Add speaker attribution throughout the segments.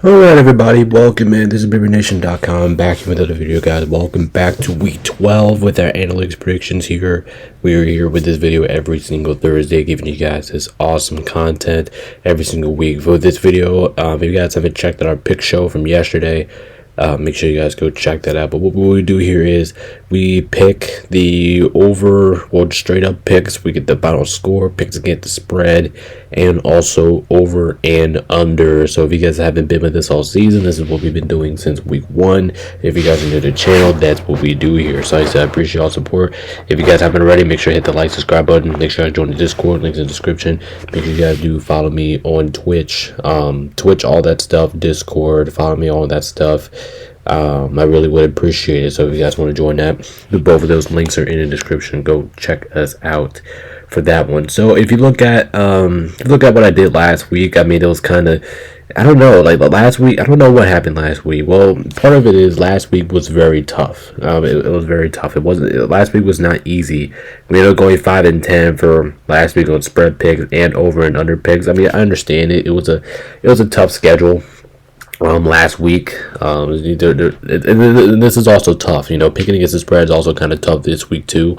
Speaker 1: Alright everybody, welcome in. This is BabyNation.com back here with another video, guys. Welcome back to week 12 with our analytics predictions here. We are here with this video every single Thursday, giving you guys this awesome content every single week. For this video, if you guys haven't checked out our pick show from yesterday, make sure you guys go check that out. But what we do here is we pick the over, or straight up picks. We get the final score, picks against the spread, and also over and under. So if you guys haven't been with us all season, this is what we've been doing since week 1. If you guys are new to the channel, that's what we do here. So like I said, I appreciate all support. If you guys haven't already, make sure to hit the like, subscribe button. Make sure to join the Discord, links in the description. Make sure you guys do follow me on Twitch, all that stuff, Discord, follow me on that stuff. I really would appreciate it. So if you guys want to join that, both of those links are in the description. Go check us out for that one. So if you look at what I did last week, I mean, it was kind of, I don't know, like last week, I don't know what happened last week. Well, part of it is last week was very tough. It was very tough. Last week was not easy. We ended up going 5 and 10 for last week on spread picks and over and under picks. I mean, I understand it. It was a tough schedule. Last week, and this is also tough. You know, picking against the spread is also kind of tough this week too.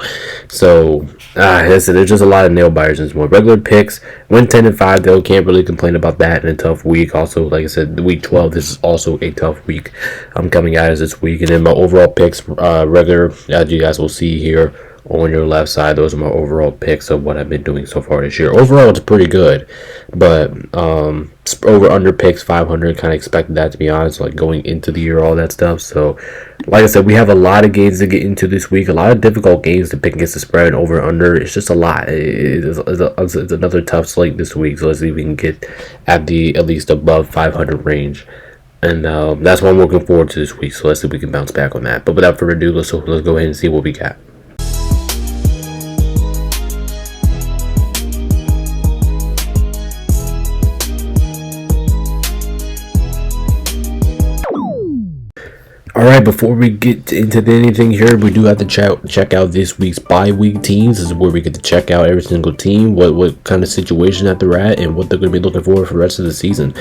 Speaker 1: So, there's just a lot of nail biters and more regular picks. Went 10 and 5 though. Can't really complain about that in a tough week. Also, like I said, the week 12. This is also a tough week. I'm coming at us this week, and then my overall picks, regular, as you guys will see here on your left side, those are my overall picks of what I've been doing so far this year. Overall, it's pretty good, but over under picks 500, kind of expected that, to be honest, like going into the year, all that stuff. So like I said, we have a lot of games to get into this week, a lot of difficult games to pick against the spread, over under. It's just a lot. It's another tough slate this week, so let's see if we can get at least above 500 range. And that's what I'm looking forward to this week. So let's see if we can bounce back on that. But without further ado, let's go ahead and see what we got. Alright, before we get into anything here, we do have to check out this week's bye week teams. This is where we get to check out every single team, what kind of situation that they're at, and what they're going to be looking for the rest of the season.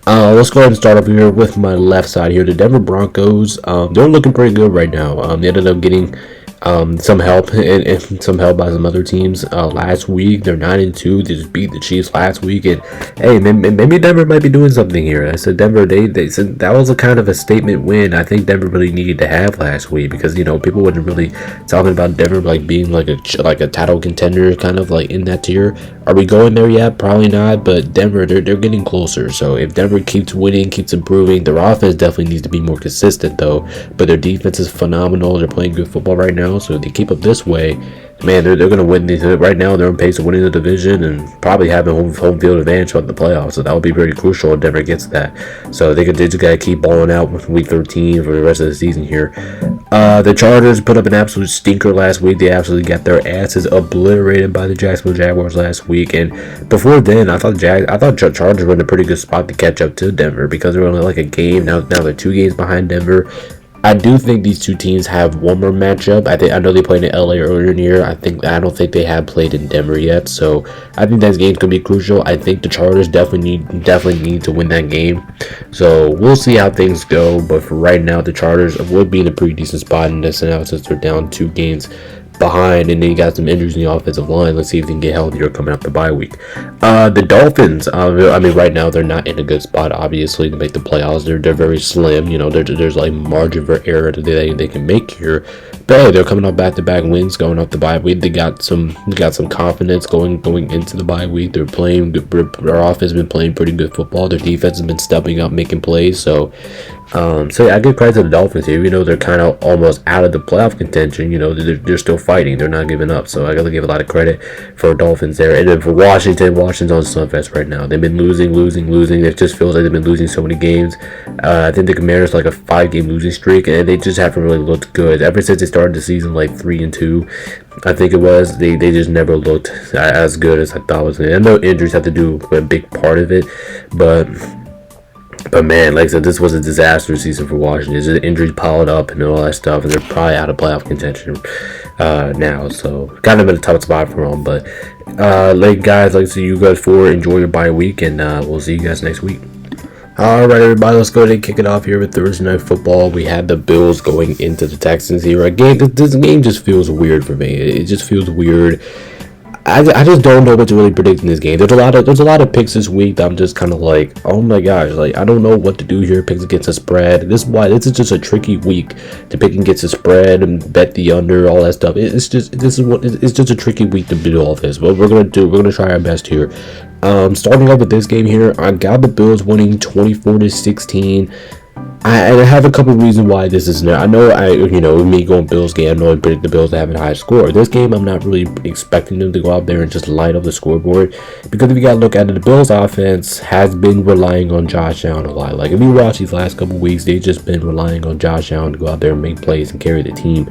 Speaker 1: Let's go ahead and start up here with my left side here. The Denver Broncos, they're looking pretty good right now. They ended up getting some help and some help by some other teams last week. They're 9-2. They just beat the Chiefs last week, and hey, maybe Denver might be doing something here. I said Denver. They said that was a kind of a statement win. I think Denver really needed to have last week, because you know people wasn't really talking about Denver like being like a title contender, kind of like in that tier. Are we going there yet? Probably not. But Denver, they're getting closer. So if Denver keeps winning, keeps improving, their offense definitely needs to be more consistent though. But their defense is phenomenal. They're playing good football right now. So if they keep up this way, man, they're going to win these. Right now, they're on pace of winning the division and probably having home field advantage on the playoffs. So that would be very crucial if Denver gets that. So they just got to keep balling out with week 13 for the rest of the season here. The Chargers put up an absolute stinker last week. They absolutely got their asses obliterated by the Jacksonville Jaguars last week. And before then, I thought Chargers were in a pretty good spot to catch up to Denver, because they were only like a game. Now they're 2 games behind Denver. I do think these two teams have one more matchup. I know they played in LA earlier in the year. I don't think they have played in Denver yet. So I think that game's gonna be crucial. I think the Chargers definitely need to win that game. So we'll see how things go. But for right now, the Chargers would be in a pretty decent spot in this analysis. They're down 2 games behind, and then you got some injuries in the offensive line. Let's see if they can get healthier coming up the bye week. The Dolphins, I mean, right now they're not in a good spot, obviously, to make the playoffs. They're very slim. You know, there's like margin for error that they can make here. But hey, they're coming off back-to-back wins going off the bye week. They got some confidence going into the bye week. They're playing good. Their offense has been playing pretty good football. Their defense has been stepping up, making plays. So yeah, I give credit to the Dolphins here. You know, they're kind of almost out of the playoff contention. You know, they're still fighting. They're not giving up. So I got to give a lot of credit for Dolphins there. And then for Washington's on Sunfest right now. They've been losing. It just feels like they've been losing so many games. I think the Commanders like a 5-game losing streak, and they just haven't really looked good ever since they started the season, like 3-2. I think it was. They just never looked as good as I thought it was. I know injuries have to do a big part of it, but man, like I said, this was a disaster season for Washington. Just injuries piled up and all that stuff, and they're probably out of playoff contention now. So kind of in a tough spot for them. But guys, like to see you guys for enjoy your bye week, and we'll see you guys next week. Alright, everybody, let's go ahead and kick it off here with Thursday Night Football. We had the Bills going into the Texans here. Again, this game just feels weird for me. It just feels weird. I just don't know what to really predict in this game. There's a lot of picks this week that I'm just kind of like, oh my gosh, like I don't know what to do here. Picks against the spread. This is just a tricky week to pick against the spread and bet the under, all that stuff. It's just a tricky week to do all this. But we're gonna try our best here. Starting off with this game here, I got the Bills winning 24-16. I have a couple of reasons why this is not. I know with me going Bills game, I know I predict the Bills to have a high score. This game, I'm not really expecting them to go out there and just light up the scoreboard, because if you gotta look at it, the Bills offense has been relying on Josh Allen a lot. Like if you watch these last couple of weeks, they've just been relying on Josh Allen to go out there and make plays and carry the team.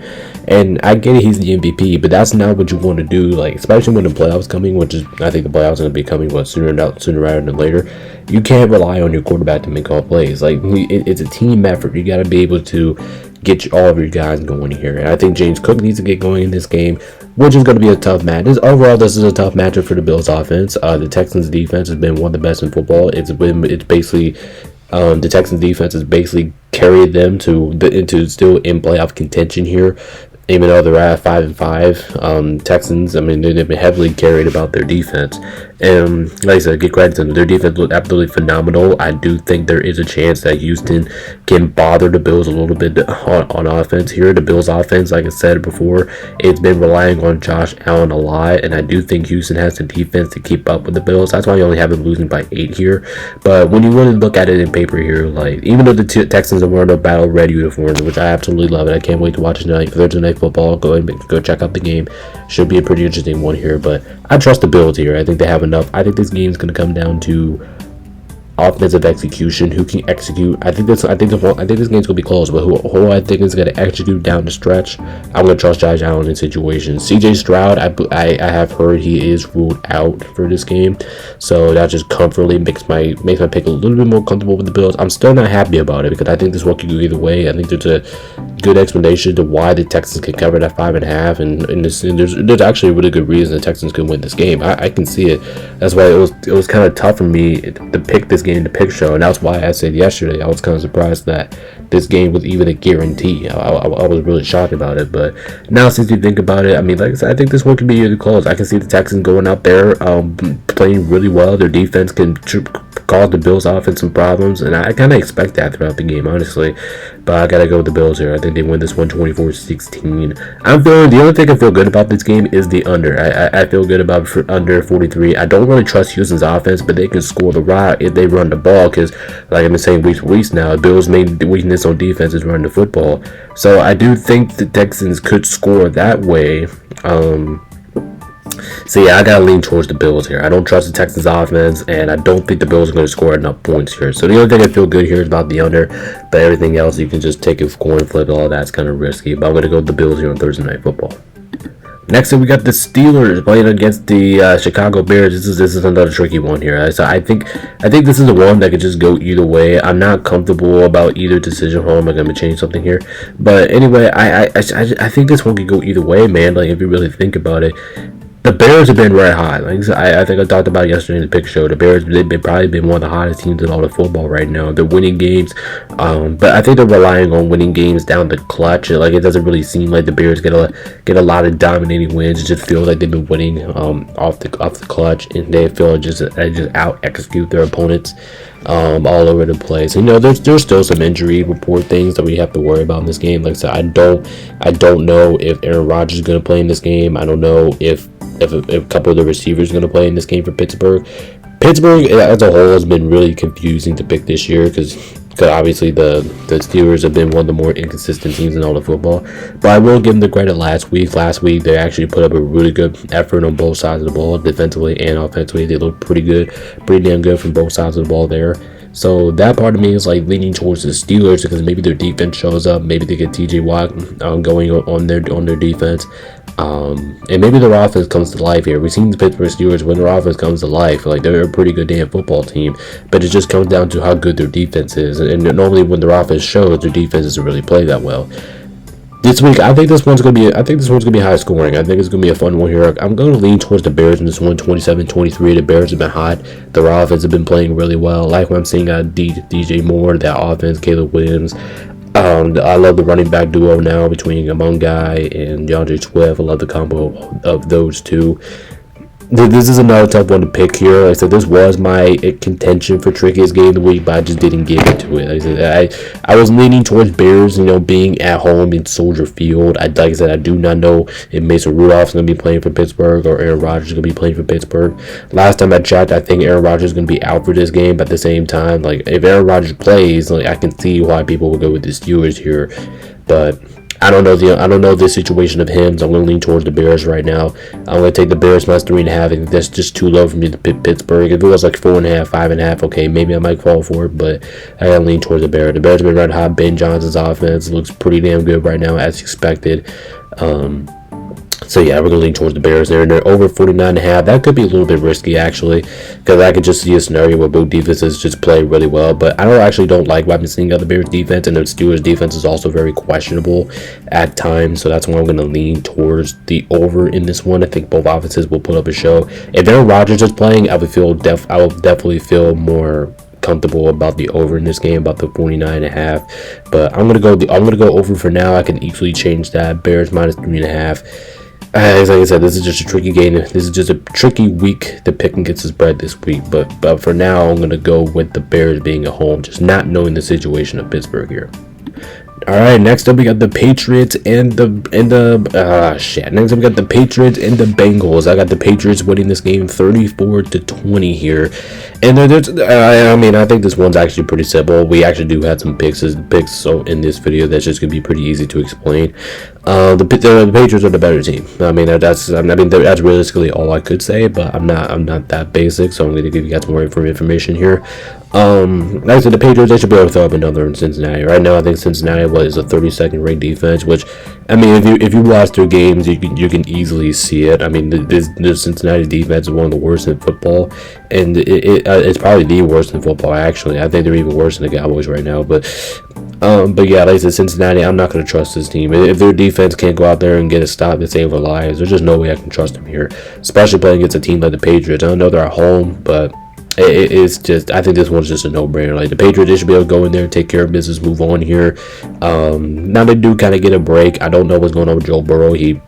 Speaker 1: And I get it, he's the MVP, but that's not what you want to do. Like especially when the playoffs coming, which is I think the playoffs are going to be coming sooner rather than later. You can't rely on your quarterback to make all plays. Like it's a team effort. You got to be able to get all of your guys going here. And I think James Cook needs to get going in this game, which is going to be a tough match. Overall, this is a tough matchup for the Bills offense. The Texans defense has been one of the best in football. It's basically the Texans defense has basically carried them into still in playoff contention here. Even though they're at 5-5, Texans, I mean, they've been heavily carried about their defense. And like I said, get credit to them. Their defense looked absolutely phenomenal. I do think there is a chance that Houston can bother the Bills a little bit on offense here. The Bills offense, like I said before, it's been relying on Josh Allen a lot, and I do think Houston has the defense to keep up with the Bills. That's why you only have them losing by 8 here. But when you really look at it in paper here, like even though the Texans are wearing a battle red uniforms, which I absolutely love it, I can't wait to watch tonight for Thursday Night Football. Go ahead and go check out the game. Should be a pretty interesting one here, but I trust the Bills here. I think they have enough. I think this game is going to come down to offensive execution. Who can execute? I think this game's gonna be close, but who I think is gonna execute down the stretch. I'm gonna trust Josh Allen in situations. CJ Stroud, I have heard he is ruled out for this game, so that just comfortably makes my pick a little bit more comfortable with the Bills. I'm still not happy about it because I think this one could go either way. I think there's a good explanation to why the Texans can cover that 5.5, and there's actually a really good reason the Texans could win this game. I can see it. That's why it was kind of tough for me to pick this game to pick show, and that's why I said yesterday I was kind of surprised that this game was even a guarantee. I was really shocked about it, but now since you think about it, I mean, like I said, I think this one could be really close. I can see the Texans going out there playing really well. Their defense can cause the Bills offense some problems, and I kind of expect that throughout the game, honestly. But I gotta go with the Bills here. I think they win this one 24-16. The only thing I feel good about this game is the under. I feel good about under 43. I don't really trust Houston's offense, but they can score the rock if they run the ball, because like I've been saying weeks for weeks now, Bills' main weakness on defense is running the football. So I do think the Texans could score that way. So yeah, I gotta lean towards the Bills here. I don't trust the Texans offense, and I don't think the Bills are going to score enough points here. So the only thing I feel good here is about the under, but everything else you can just take a coin flip. All that's kind of risky, but I'm going to go with the Bills here on Thursday Night Football. Next up, we got the Steelers playing against the Chicago Bears. This is another tricky one here. So I think this is the one that could just go either way. I'm not comfortable about either decision. Hold on, I'm gonna change something here. But anyway, I think this one could go either way, man. Like if you really think about it. The Bears have been red hot. Like I think I talked about it yesterday in the pick show. The Bears, they've probably been one of the hottest teams in all of football right now. They're winning games, but I think they're relying on winning games down the clutch. Like it doesn't really seem like the Bears get a lot of dominating wins. It just feels like they've been winning off the clutch, and they feel just out execute their opponents all over the place. You know, there's still some injury report things that we have to worry about in this game. Like I said, I don't know if Aaron Rodgers is going to play in this game. I don't know if a couple of the receivers are going to play in this game for Pittsburgh. Pittsburgh as a whole has been really confusing to pick this year because obviously the Steelers have been one of the more inconsistent teams in all of football. But I will give them the credit last week. Last week they actually put up a really good effort on both sides of the ball, defensively and offensively. They looked pretty damn good from both sides of the ball there. So that part of me is like leaning towards the Steelers because maybe their defense shows up, maybe they get TJ Watt going on their defense, and maybe their offense comes to life here. We've seen the Pittsburgh Steelers when their offense comes to life, like they're a pretty good damn football team, but it just comes down to how good their defense is. And normally when their offense shows, their defense doesn't really play that well. This week, I think this one's gonna be. I think this one's gonna be high scoring. I think it's gonna be a fun one here. I'm gonna lean towards the Bears in this one, 27-23. The Bears have been hot. Their offense have been playing really well. I like what I'm seeing out of DJ Moore, that offense, Caleb Williams. I love the running back duo now between Amon Guy and DeAndre Swift. I love the combo of those two. This is another tough one to pick here. Like I said, this was my contention for trickiest game of the week, but I just didn't get into it. Like I said, I was leaning towards Bears, being at home in Soldier Field. Like I said, I do not know if Mason Rudolph's going to be playing for Pittsburgh or Aaron Rodgers is going to be playing for Pittsburgh. Last time I checked, I think Aaron Rodgers is going to be out for this game. But at the same time, like if Aaron Rodgers plays, like I can see why people will go with the Steelers here, but I don't know the situation of him, so I'm going to lean towards the Bears right now. I'm going to take the Bears minus 3.5. I think that's just too low for me to pick Pittsburgh. If it was like 4.5, 5.5, okay, maybe I might fall for it, but I got to lean towards the Bears. The Bears have been red hot. Ben Johnson's offense looks pretty damn good right now, as expected. So yeah, we're going to lean towards the Bears there. And they're over 49.5. That could be a little bit risky, actually, because I could just see a scenario where both defenses just play really well. But I don't like what I've been seeing out of the Bears defense, and the Steelers defense is also very questionable at times. So that's why I'm going to lean towards the over in this one. I think both offenses will put up a show. If Aaron Rodgers is playing, I will definitely feel more comfortable about the over in this game, about the 49.5. But I'm gonna go over for now. I can easily change that. Bears minus 3.5. Like I said, this is just a tricky game. This is just a tricky week to pick against the spread this week. But for now, I'm gonna go with the Bears being at home, just not knowing the situation of Pittsburgh here. All right, next up we got the Patriots and the Next up we got the Patriots and the Bengals. I got the Patriots winning this game 34-20 here, and I think this one's actually pretty simple. We actually do have some picks so in this video that's just gonna be pretty easy to explain. The Patriots are the better team. That's realistically all I could say, but I'm not that basic, so I'm gonna give you guys more information here. Like I said, the Patriots, they should be able to throw up another in Cincinnati. Right now, I think Cincinnati is a 32nd ranked defense, which, if you watch their games, you can easily see it. The Cincinnati defense is one of the worst in football, and it's probably the worst in football, actually. I think they're even worse than the Cowboys right now, but yeah, like I said, Cincinnati, I'm not going to trust this team. If their defense can't go out there and get a stop and save their lives, there's just no way I can trust them here, especially playing against a team like the Patriots. I know they're at home, but it's just, I think this one's just a no-brainer. Like the Patriots, they should be able to go in there, take care of business, move on here. Now they do kind of get a break. I don't know what's going on with Joe Burrow. He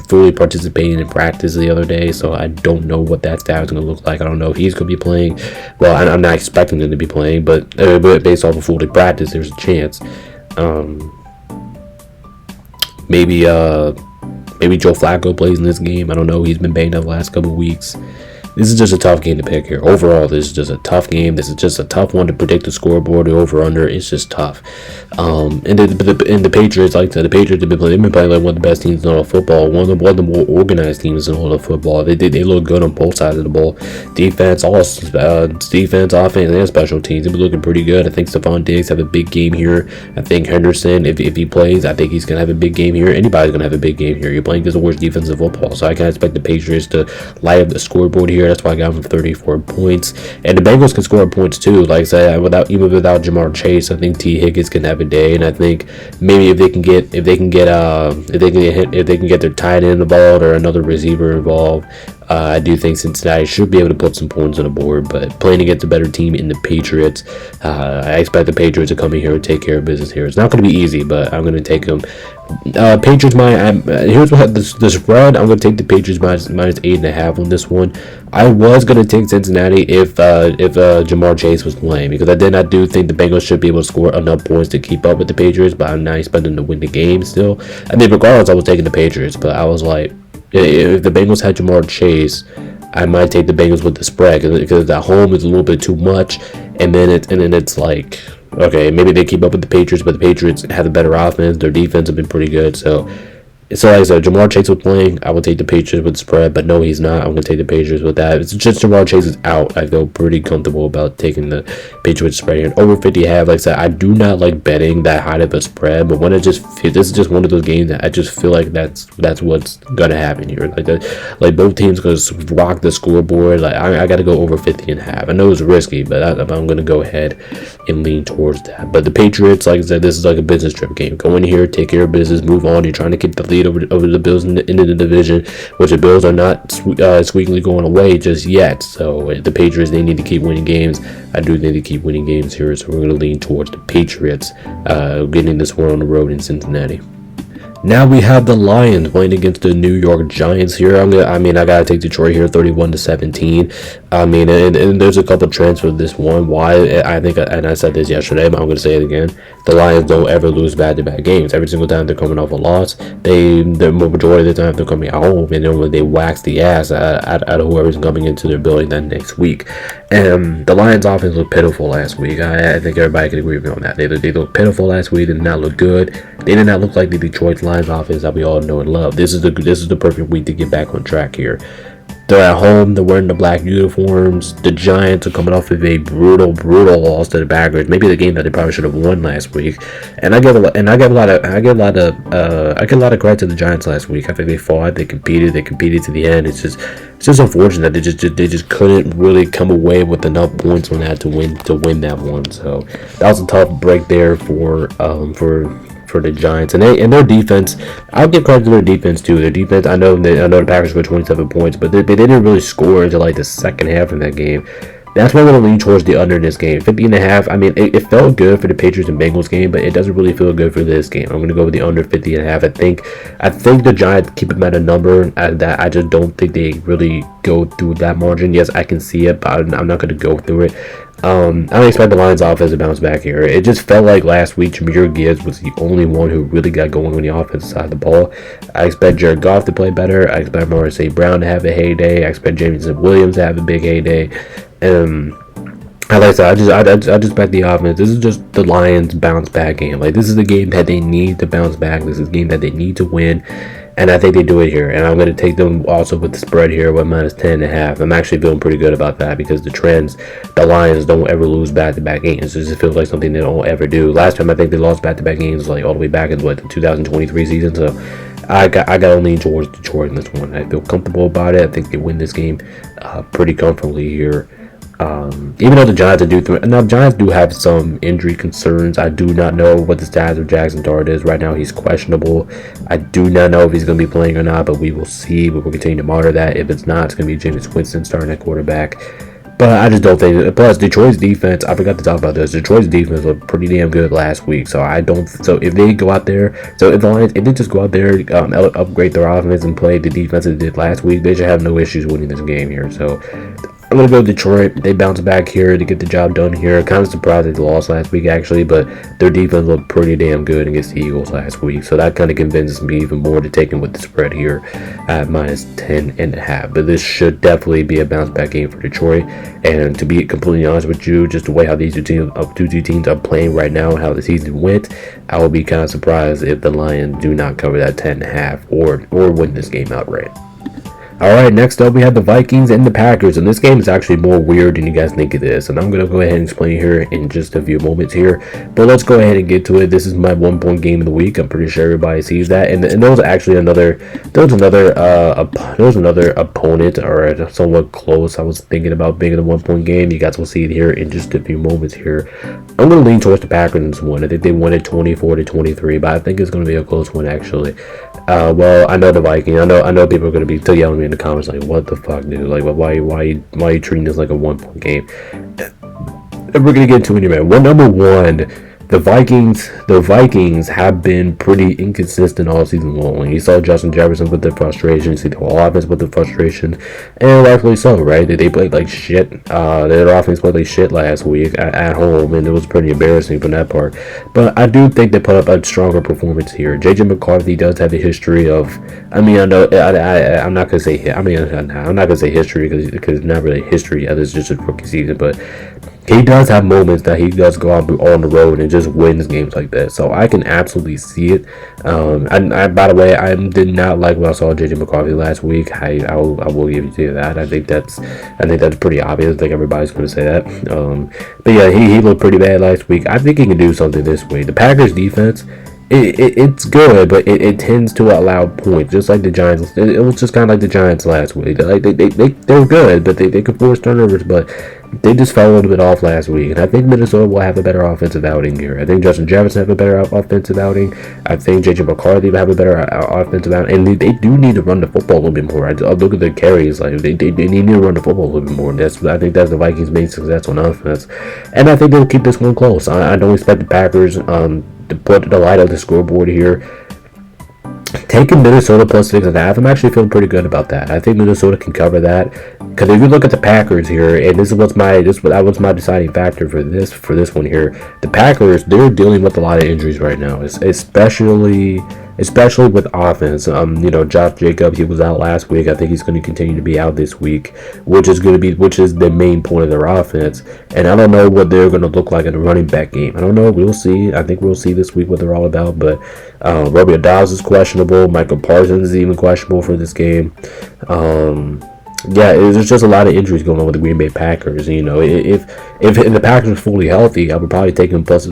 Speaker 1: fully participated in practice the other day, so I don't know what that stat is going to look like. I don't know if he's going to be playing. Well, I'm not expecting him to be playing, but based off of full day practice, there's a chance. Maybe Joe Flacco plays in this game. I don't know. He's been banged up the last couple of weeks. This is just a tough game to pick here. Overall, this is just a tough game. This is just a tough one to predict the scoreboard, the over/under. It's just tough. And the Patriots, like I said, the Patriots have been playing like one of the best teams in all of football, one of the more organized teams in all of football. They look good on both sides of the ball. Defense, offense, and special teams. They've been looking pretty good. I think Stephon Diggs have a big game here. I think Henderson, if he plays, I think he's gonna have a big game here. Anybody's gonna have a big game here. You're playing against the worst defense in football, so I can expect the Patriots to light up the scoreboard here. That's why I got him for 34 points. And the Bengals can score points too. Like I said, without Jamar Chase, I think T. Higgins can have a day. And I think maybe if they can get their tight end involved or another receiver involved, I do think Cincinnati should be able to put some points on the board. But playing against a better team in the Patriots, I expect the Patriots to come in here and take care of business here. It's not going to be easy, but I'm going to take them. Patriots here's what the spread. I'm going to take the Patriots minus 8.5 on this one. I was going to take Cincinnati if Jamar Chase was playing, because I do think the Bengals should be able to score enough points to keep up with the Patriots, but I'm not expecting them to win the game still. Regardless, I was taking the Patriots, but I was like, if the Bengals had Jamar Chase, I might take the Bengals with the spread, because at home is a little bit too much, and then it's like, okay, maybe they keep up with the Patriots, but the Patriots have a better offense. Their defense have been pretty good, so So like I said, Jamar Chase was playing. I would take the Patriots with the spread, but no, he's not. I'm gonna take the Patriots with that. It's just Jamar Chase is out. I feel pretty comfortable about taking the Patriots spread here. Over 50.5. Like I said, I do not like betting that high of a spread, but when it just this is just one of those games that I just feel like that's what's gonna happen here. Like that, like both teams gonna rock the scoreboard. Like I gotta go over 50.5. I know it's risky, but I'm gonna go ahead and lean towards that. But the Patriots, like I said, this is like a business trip game. Go in here, take care of business, move on. You're trying to keep the lead over the Bills into the division, which the Bills are not squeakily going away just yet. So the Patriots, they need to keep winning games. I do need to keep winning games here, so we're going to lean towards the Patriots getting this one on the road in Cincinnati. Now we have the Lions playing against the New York Giants here. I gotta take Detroit here, 31-17. And there's a couple trends for this one. Why I think, and I said this yesterday, but I'm gonna say it again. The Lions don't ever lose back-to-back games. Every single time they're coming off a loss, the majority of the time they're coming at home, and then when they wax the ass out of whoever's coming into their building that next week. And the Lions' offense looked pitiful last week. I think everybody can agree with me on that. They looked pitiful last week. They did not look good. They did not look like the Detroit Lions offense that we all know and love. This is the perfect week to get back on track here. They're at home. They're wearing the black uniforms. The Giants are coming off of a brutal loss to the Packers. Maybe the game that they probably should have won last week. And I give a lot of credit to the Giants last week. I think they fought. They competed to the end. It's just unfortunate that they just couldn't really come away with enough points on that to win that one. So that was a tough break there for the Giants and their defense. I'll give credit to their defense too. Their defense, I know the Packers scored 27 points, but they didn't really score until like the second half of that game. That's why I'm going to lean towards the under in this game. 50.5. It felt good for the Patriots and Bengals game, but it doesn't really feel good for this game. I'm going to go with the under 50.5. I think the Giants keep them at a number that I just don't think they really go through that margin. Yes, I can see it, but I'm not going to go through it. I don't expect the Lions offense to bounce back here. It just felt like last week Jahmyr Gibbs was the only one who really got going on the offensive side of the ball. I expect Jared Goff to play better. I expect Amon-Ra St. Brown to have a heyday. I expect Jameson Williams to have a big heyday. Like I said, I just bet the offense. This is just the Lions bounce back game. Like, this is the game that they need to bounce back. This is a game that they need to win. And I think they do it here. And I'm going to take them also with the spread here with minus 10.5. I'm actually feeling pretty good about that because the Lions don't ever lose back-to-back games. It just feels like something they don't ever do. Last time I think they lost back-to-back games like all the way back in the 2023 season. So I got to lean towards Detroit in this one. I feel comfortable about it. I think they win this game pretty comfortably here. Even though the Giants do have some injury concerns. I do not know what the status of Jackson Dart is right now. He's questionable. I do not know if he's going to be playing or not, but we will see. We will continue to monitor that. If it's not, it's going to be Jameis Winston starting at quarterback. But I just don't think. Plus, Detroit's defense. I forgot to talk about this. Detroit's defense looked pretty damn good last week. So if they go out there, if the Lions, if they just go out there, upgrade their offense and play the defense they did last week, they should have no issues winning this game here. So I'm going to go Detroit. They bounce back here to get the job done here. Kind of surprised they lost last week, actually, but their defense looked pretty damn good against the Eagles last week. So that kind of convinces me even more to take them with the spread here at minus 10.5. But this should definitely be a bounce back game for Detroit. And to be completely honest with you, just the way how these two teams are playing right now and how the season went, I would be kind of surprised if the Lions do not cover that 10.5 or win this game outright. Alright, next up we have the Vikings and the Packers, and this game is actually more weird than you guys think it is, and I'm going to go ahead and explain it here in just a few moments here, but let's go ahead and get to it. This is my 1-point game of the week. I'm pretty sure everybody sees that, and there was actually another opponent, or somewhat close. I was thinking about being in a 1-point game. You guys will see it here in just a few moments here. I'm going to lean towards the Packers in this one. I think they won it 24-23, but I think it's going to be a close one, actually. Well, I know the Vikings. I know people are going to be still yelling at me in the comments like, what the fuck, dude? Like, why are you treating this like a 1-point game? We're going to get into it in a minute. Well, number one, the Vikings have been pretty inconsistent all season long. You saw Justin Jefferson with the frustration. You see the whole offense with the frustration, and rightfully so, right? They played like shit. Their offense played like shit last week at home, and it was pretty embarrassing from that part. But I do think they put up a stronger performance here. JJ McCarthy does have a history of. I know I'm not gonna say. I'm not gonna say history because it's not really history. It's just a rookie season, but he does have moments that he does go out on the road and just wins games like that. So I can absolutely see it. By the way, I did not like what I saw JJ McCarthy last week. I will give you that. I think that's pretty obvious. I think everybody's going to say that. But yeah, he looked pretty bad last week. I think he can do something this week. The Packers defense, it's good, but it tends to allow points, just like the Giants. It was just kind of like the Giants last week. Like they were good, but they could force turnovers, but they just fell a little bit off last week. And I think Minnesota will have a better offensive outing here. I think Justin Jefferson have a better offensive outing. I think JJ McCarthy will have a better offensive outing. And they do need to run the football a little bit more. I look at the carries, like they need to run the football a little bit more. And I think that's the Vikings' main success on offense. And I think they'll keep this one close. I don't expect the Packers to put the light on the scoreboard here. Taking Minnesota plus 6.5, I'm actually feeling pretty good about that. I think Minnesota can cover that, because if you look at the Packers here, and that was my deciding factor for this one here. The Packers, they're dealing with a lot of injuries right now, especially with offense. Josh Jacobs, he was out last week. I think he's going to continue to be out this week, which is the main point of their offense. And I don't know what they're going to look like in the running back game. I don't know. We'll see. I think we'll see this week what they're all about. But Romeo Doubs is questionable. Michael Parsons is even questionable for this game. Yeah, there's just a lot of injuries going on with the Green Bay Packers. If the Packers were fully healthy, I would probably take them with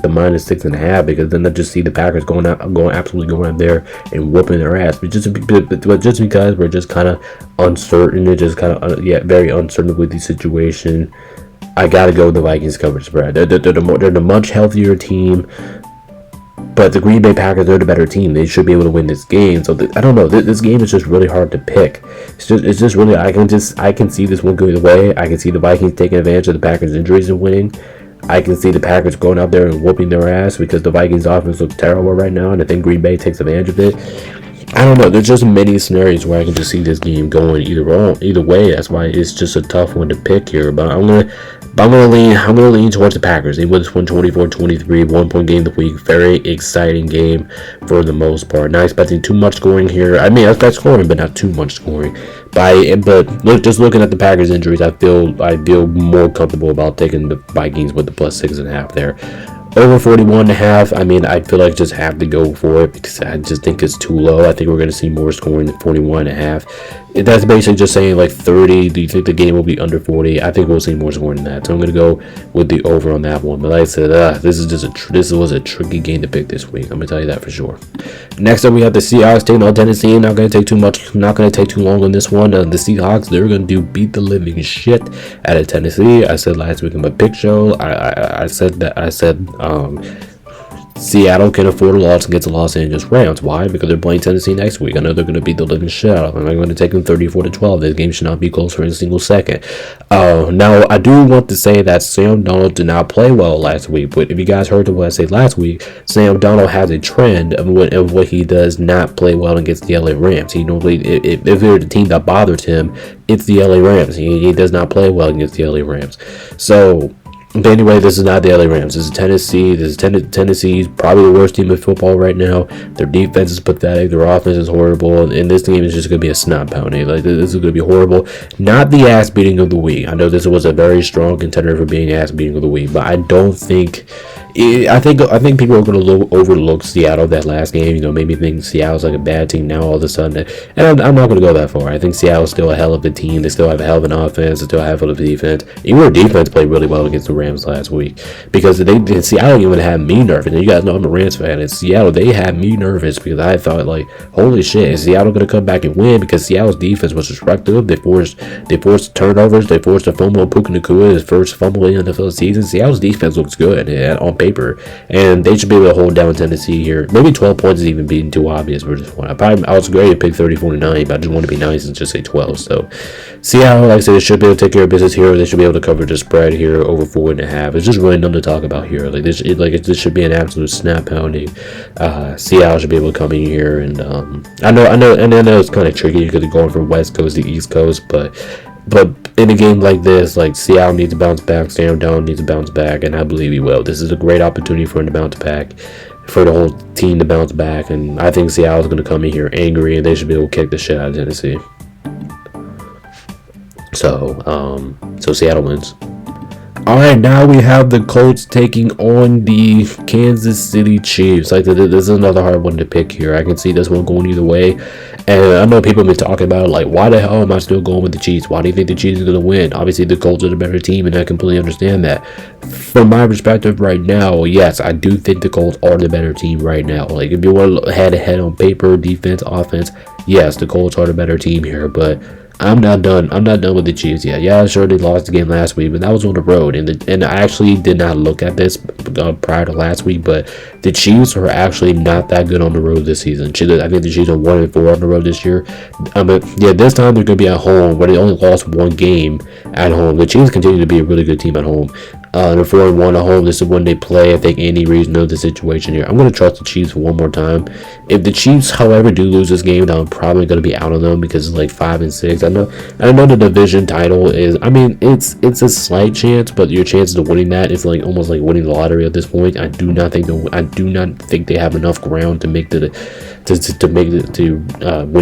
Speaker 1: the minus 6.5, because then I just see the Packers going out there and whooping their ass. But just because we're just kind of uncertain, and just kind of very uncertain with the situation, I gotta go with the Vikings coverage spread. They're the much healthier team. But the Green Bay Packers, they're the better team. They should be able to win this game. So I don't know. This game is just really hard to pick. It's just really, I can see this one going the way. I can see the Vikings taking advantage of the Packers' injuries and winning. I can see the Packers going out there and whooping their ass, because the Vikings' offense looks terrible right now, and I think Green Bay takes advantage of it. I don't know. There's just many scenarios where I can just see this game going either way. That's why it's just a tough one to pick here. But I'm gonna lean towards the Packers. They win this one 24-23, 1 point game of the week. Very exciting game for the most part. Not expecting too much scoring here. I mean, I expect scoring, but not too much scoring. Just looking at the Packers' injuries, I feel more comfortable about taking the Vikings with the plus 6.5 there. Over 41.5, I mean, I feel like I just have to go for it, because I just think it's too low. I think we're going to see more scoring than 41.5. That's basically just saying like 30. Do you think the game will be under 40? I think we'll see more scoring than that. So I'm going to go with the over on that one. But like I said, this was a tricky game to pick this week. I'm going to tell you that for sure. Next up, we have the Seahawks taking on Tennessee. Not going to take too long on this one. The Seahawks, they're going to beat the living shit out of Tennessee. I said last week in my pick show, I said Seattle can afford a loss against the Los Angeles Rams. Why? Because they're playing Tennessee next week. I know they're going to beat the living shit out of them. I'm going to take them 34-12. This game should not be close for a single second. Now, I do want to say that Sam Darnold did not play well last week. But if you guys heard what I said last week, Sam Darnold has a trend of what he does not play well against the LA Rams. He normally, if there's a team that bothers him, it's the LA Rams. He does not play well against the LA Rams. So, but anyway, this is not the LA Rams. This is Tennessee. Tennessee's probably the worst team in football right now. Their defense is pathetic. Their offense is horrible. And this game is just going to be a snot pounding. Like, this is going to be horrible. Not the ass beating of the week. I know this was a very strong contender for being ass beating of the week, but I don't think. I think people are going to overlook Seattle that last game. Maybe think Seattle's like a bad team now all of a sudden. And I'm not going to go that far. I think Seattle's still a hell of a team. They still have a hell of an offense. They still have a hell of a defense. Even their defense played really well against the Rams last week, because Seattle even had me nervous. And you guys know I'm a Rams fan. In Seattle, they had me nervous, because I thought, like, holy shit, is Seattle going to come back and win? Because Seattle's defense was destructive. They forced turnovers. They forced a fumble of Puka Nacua, his first fumble in the NFL season. Seattle's defense looks good on paper, and they should be able to hold down Tennessee here. Maybe 12 points is even being too obvious for this one. I was great to pick 34-9, but I just want to be nice and just say 12. So Seattle, like I said, they should be able to take care of business here. They should be able to cover the spread here over 4.5. It's just really nothing to talk about here. Like this should be an absolute snap pounding. Seattle should be able to come in here, and I know it's kind of tricky because they're going from West Coast to East Coast, but in a game like this, like, Seattle needs to bounce back, Sam Darnold needs to bounce back, and I believe he will. This is a great opportunity for him to bounce back, for the whole team to bounce back, and I think Seattle's going to come in here angry, and they should be able to kick the shit out of Tennessee. So Seattle wins. All right, now we have the Colts taking on the Kansas City Chiefs. Like, this is another hard one to pick here. I can see this one going either way. And I know people have been talking about it, like, why the hell am I still going with the Chiefs? Why do you think the Chiefs are going to win? Obviously, the Colts are the better team, and I completely understand that. From my perspective right now, yes, I do think the Colts are the better team right now. Like, if you want to head to head on paper, defense, offense, yes, the Colts are the better team here, but I'm not done. I'm not done with the Chiefs yet. Yeah, sure, they lost the game last week, but that was on the road, and I actually did not look at this prior to last week, but the Chiefs are actually not that good on the road this season. I think the Chiefs are 1-4 on the road this year. But yeah, this time they're going to be at home, where they only lost one game at home. The Chiefs continue to be a really good team at home. They're 4-1 at home. This is when they play. I think Andy Reid knows the situation here. I'm going to trust the Chiefs one more time. If the Chiefs, however, do lose this game, then I'm probably going to be out on them because it's like 5-6. I know the division title is. I mean, it's a slight chance, but your chances of winning that is like almost like winning the lottery at this point. I do not think they have enough ground to make to win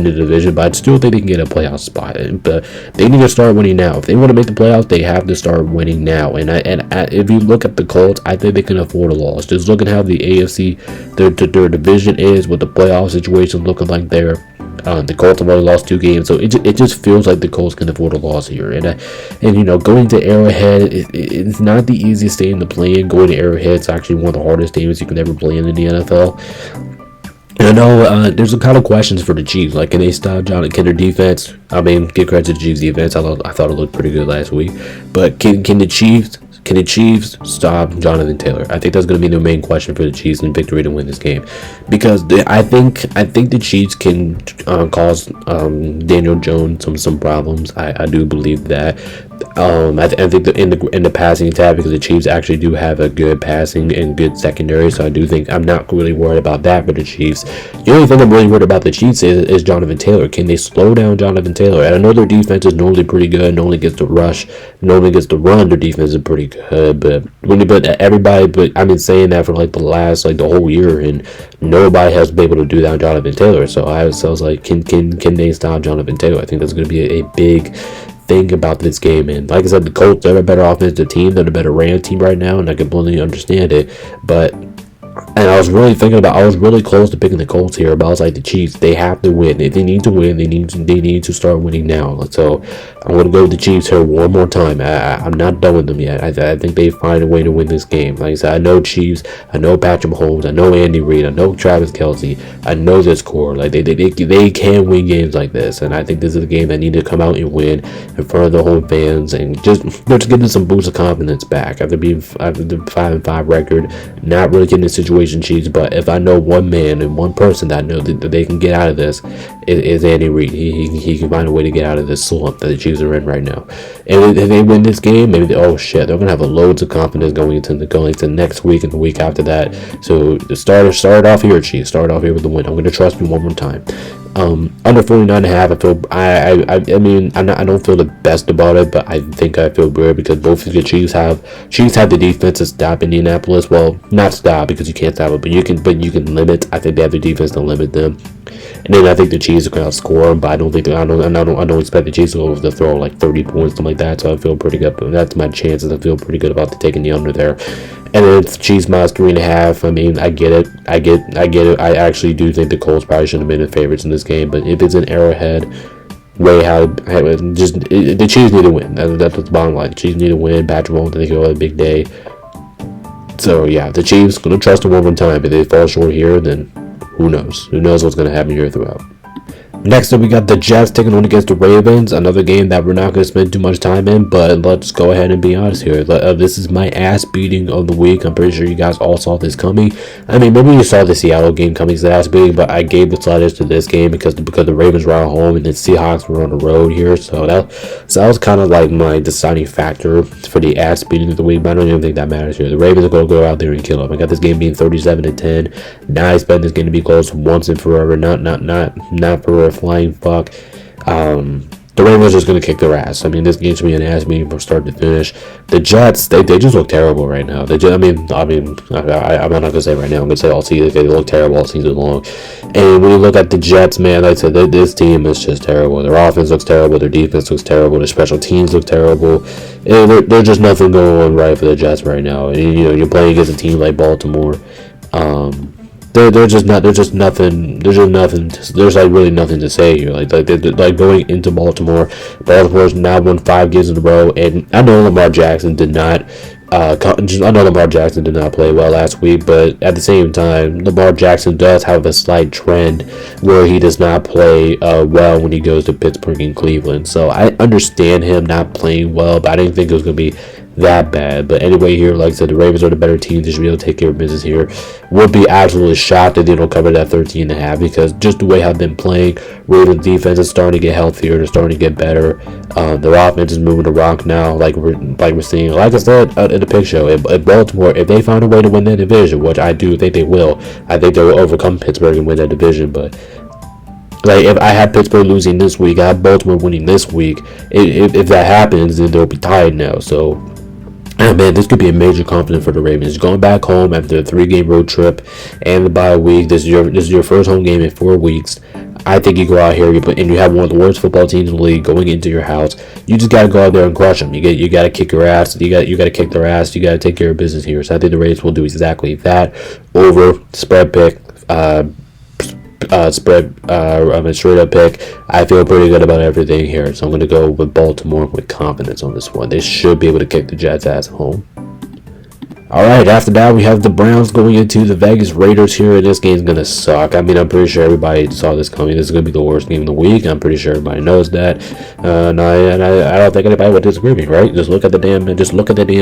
Speaker 1: the division, but I still think they can get a playoff spot. But they need to start winning now. If they want to make the playoffs, they have to start winning now. And if you look at the Colts, I think they can afford a loss. Just look at how the AFC, their division is, with the playoff situation looking like there. The Colts have only lost 2 games, so it just feels like the Colts can afford a loss here. And you know, going to Arrowhead, it's not the easiest stadium to play in. Going to Arrowhead is actually one of the hardest stadiums you can ever play in the NFL. And I know there's a kind of questions for the Chiefs. Like, can they stop Can their defense? I mean, give credit to the Chiefs' defense. I thought it looked pretty good last week. But can the Chiefs stop Jonathan Taylor? I think that's going to be the main question for the Chiefs in victory to win this game, because I think the Chiefs can cause Daniel Jones some problems. I do believe that. I think that in the passing attack, because the Chiefs actually do have a good passing and good secondary, so I do think I'm not really worried about that for the Chiefs. The only thing I'm really worried about the Chiefs is Jonathan Taylor. Can they slow down Jonathan Taylor? And I know their defense is normally pretty good, normally gets the rush, normally gets the run. Their defense is pretty good, but I've been saying that for like the whole year, and nobody has been able to do that on Jonathan Taylor. So I was like, can they stop Jonathan Taylor? I think that's going to be a big thing about this game. And like I said, the Colts, they're a better offensive team, they're a better Ram team right now, and I completely understand it. And I was really close to picking the Colts here, but I was like, the Chiefs, they have to win. They need to win. They need to start winning now. So I'm going to go with the Chiefs here one more time. I'm not done with them yet. I think they find a way to win this game. Like I said, I know Chiefs, I know Patrick Mahomes, I know Andy Reid, I know Travis Kelce, I know this core. Like they can win games like this, and I think this is a game that need to come out and win in front of the home fans, and just give them some boost of confidence back after the 5-5 record, not really getting the situation Chiefs. But if I know one man and one person that I know that they can get out of this, is Andy Reid. He can find a way to get out of this slump that the Chiefs are in right now. And if they win this game, maybe they're gonna have loads of confidence going into next week and the week after that. So start off here, Chiefs. Start off here with the win. I'm gonna trust you one more time. Under 49.5, I mean, I don't feel the best about it, but I think I feel good because both of the Chiefs have the defense to stop Indianapolis. Well, not stop, because you can't stop it, but you can limit. I think they have the defense to limit them. And then I think the Chiefs are going to score them, but I don't expect the Chiefs to throw like 30 points, something like that. So I feel pretty good. But that's my chances. I feel pretty good about taking the under there. And then it's Chiefs minus 3.5. I mean, I get it. I actually do think the Colts probably shouldn't have been the favorites in this game. But if it's an Arrowhead, the Chiefs need to win. That's the bottom line. The Chiefs need to win. Patrick Mahomes, they go have a big day. So yeah, the Chiefs, gonna trust them one more time. If they fall short here, then who knows? Who knows what's gonna happen here throughout. Next up, we got the Jets taking on against the Ravens. Another game that we're not going to spend too much time in, but let's go ahead and be honest here. This is my ass beating of the week. I'm pretty sure you guys all saw this coming. I mean, maybe you saw the Seattle game coming last week, but I gave the sliders to this game because the Ravens were at home and the Seahawks were on the road here. So that was kind of like my deciding factor for the ass beating of the week, but I don't even think that matters here. The Ravens are going to go out there and kill them. I got this game being 37-10. Now I expect this game to be close once and forever, not for a flying fuck. the Ravens are just going to kick their ass. I mean, this game should be an ass meeting from start to finish. The Jets, they just look terrible right now. I'm not going to say right now. I'm going to say all season. They look terrible all season long. And when you look at the Jets, man, like I said, this team is just terrible. Their offense looks terrible. Their defense looks terrible. Their special teams look terrible. And there's just nothing going on right for the Jets right now. And, you're playing against a team like Baltimore. There's nothing. There's like really nothing to say here. Like going into Baltimore. Baltimore's now won 5 games in a row, and I know Lamar Jackson did not play well last week, but at the same time, Lamar Jackson does have a slight trend where he does not play well when he goes to Pittsburgh and Cleveland. So I understand him not playing well, but I didn't think it was going to be that bad. But anyway, here, like I said, the Ravens are the better team. They should be able to take care of business here. Would be absolutely shocked if they don't cover that 13.5, because just the way I've been playing, Ravens defense is starting to get healthier. They're starting to get better. Their offense is moving the rock now, like we're seeing. Like I said in the pick show, if Baltimore, if they find a way to win that division, which I do think they will, I think they will overcome Pittsburgh and win that division. But like, if I have Pittsburgh losing this week, I have Baltimore winning this week. If that happens, then they'll be tied now. So, man, this could be a major confidence for the Ravens. Going back home after a 3-game road trip and the bye week. This is your first home game in 4 weeks. I think you go out here and you have one of the worst football teams in the league going into your house. You just gotta go out there and crush them. You gotta kick your ass. You gotta kick their ass. You gotta take care of business here. So I think the Ravens will do exactly that. Over spread pick. Straight up pick. I feel pretty good about everything here, so I'm going to go with Baltimore with confidence on this one. They should be able to kick the Jets' ass at home. Alright, after that, we have the Browns going into the Vegas Raiders here, and this game's going to suck. I mean, I'm pretty sure everybody saw this coming. This is going to be the worst game of the week. I'm pretty sure everybody knows that. And I don't think anybody would disagree with me, right? Just look at the damn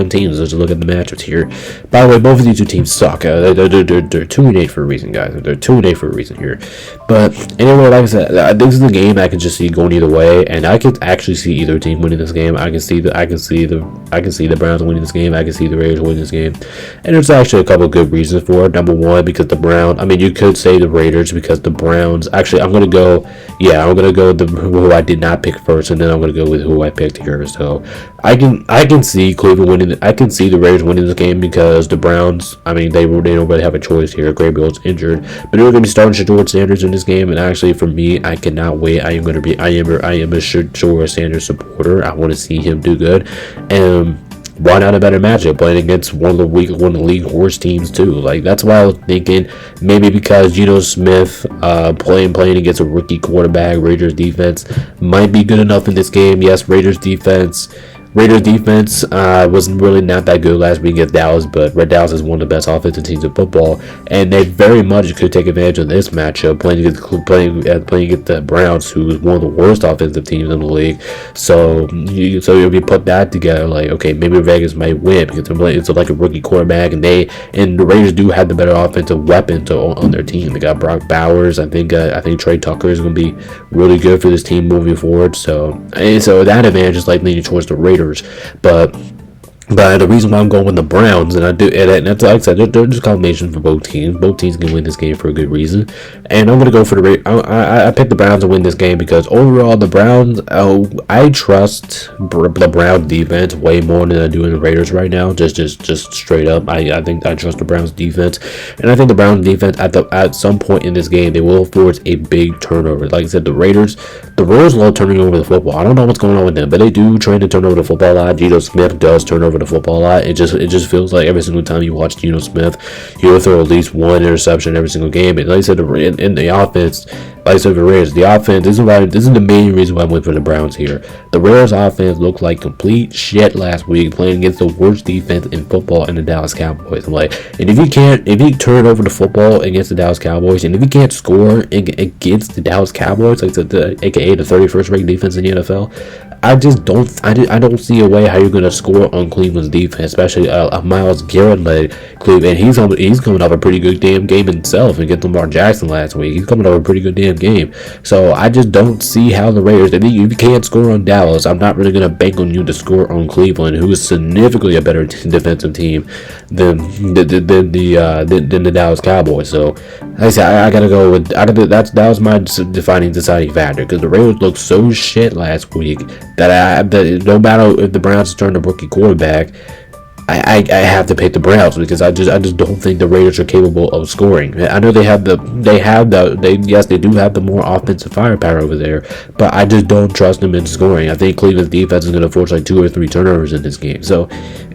Speaker 1: teams. Just look at the matchups here. By the way, both of these two teams suck. They're 2-8 for a reason, guys. They're 2-8 for a reason here. But anyway, like I said, this is a game I can just see going either way, and I could actually see either team winning this game. I can see the Browns winning this game. I can see the Raiders winning this game. And there's actually a couple of good reasons for it. Number one, because the Browns, I mean, you could say the Raiders, because the Browns, actually, I'm going to go with who I did not pick first, and then I'm going to go with who I picked here. So I can see Cleveland winning. I can see the Raiders winning this game, because the Browns, I mean, they don't really have a choice here. Gabriel's injured, but they're going to be starting Shedeur Sanders in this game, and actually, for me, I cannot wait. I am a Shedeur Sanders supporter. I want to see him do good, and why not a better matchup playing against one of the league worst teams too? Like, that's why I was thinking, maybe because Geno Smith playing against a rookie quarterback. Raiders defense might be good enough in this game. Yes, Raiders defense wasn't really not that good last week against Dallas, but Red Dallas is one of the best offensive teams in football, and they very much could take advantage of this matchup playing against the Browns, who is one of the worst offensive teams in the league. So if you put that together, like, okay, maybe Vegas might win because it's like a rookie quarterback, and the Raiders do have the better offensive weapons on their team. They got Brock Bowers. I think Trey Tucker is going to be really good for this team moving forward. So that advantage is like leaning towards the Raiders. But the reason why I'm going with the Browns, and that's like I said, they're just combination for both teams. Both teams can win this game for a good reason, and I'm going to go for I picked the Browns to win this game because overall the Browns, I trust the Browns defense way more than I do in the Raiders right now. Just straight up, I think I trust the Browns defense, and I think the Browns defense at some point in this game they will force a big turnover. Like I said, the Raiders love turning over the football. I don't know what's going on with them, but they do try to turn over the football a lot. Geno Smith does turn over the football a lot. It just feels like every single time you watch Geno Smith, he'll throw at least one interception every single game. And like I said, in the offense, like I said, the Raiders, the offense, this is the main reason why I went for the Browns here. The Raiders offense looked like complete shit last week, playing against the worst defense in football in the Dallas Cowboys. And if you turn over the football against the Dallas Cowboys, and if you can't score against the Dallas Cowboys, like aka the 31st ranked defense in the NFL, I don't see a way how you're going to score on Cleveland's defense, especially Myles Garrett led Cleveland. He's coming off a pretty good damn game himself against Lamar Jackson last week. He's coming off a pretty good damn game. So I just don't see how the Raiders, if you can't score on Dallas, I'm not really going to bank on you to score on Cleveland, who is significantly a better defensive team than the Dallas Cowboys. So I said I gotta go with that was my deciding factor because the Raiders looked so shit last week that no matter if the Browns turn a rookie quarterback, I have to pick the Browns because I just don't think the Raiders are capable of scoring. I know they do have the more offensive firepower over there, but I just don't trust them in scoring. I think Cleveland's defense is going to force like 2 or 3 turnovers in this game. So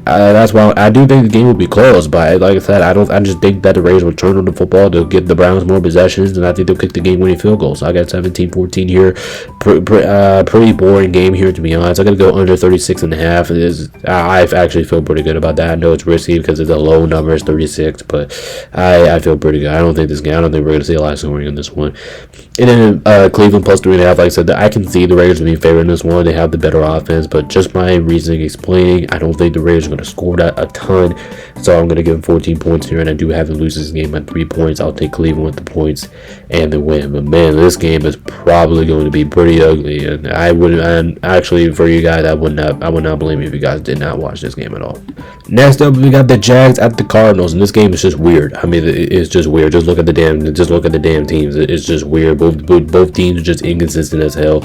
Speaker 1: that's why I do think the game will be close. But like I said, I just think that the Raiders will turn on the football. They'll give the Browns more possessions, and I think they'll kick the game-winning field goal. So I got 17-14 here. Pretty boring game here, to be honest. I got to go under 36.5. I actually feel pretty good about that. I know it's risky because it's a low number, it's 36, but I feel pretty good. I don't think we're going to see a lot of scoring in this one. And then Cleveland plus 3.5. Like I said, I can see the Raiders being favored in this one. They have the better offense, but just my reasoning explaining, I don't think the Raiders are going to score that a ton. So I'm going to give them 14 points here, and I do have them lose this game by 3 points. I'll take Cleveland with the points and the win. But man, this game is probably going to be pretty ugly, and actually for you guys, I would not blame you if you guys did not watch this game at all. Next up, we got the Jags at the Cardinals, and this game is just weird. I mean, it's just weird. Just look at the damn teams. It's just weird. Both teams are just inconsistent as hell.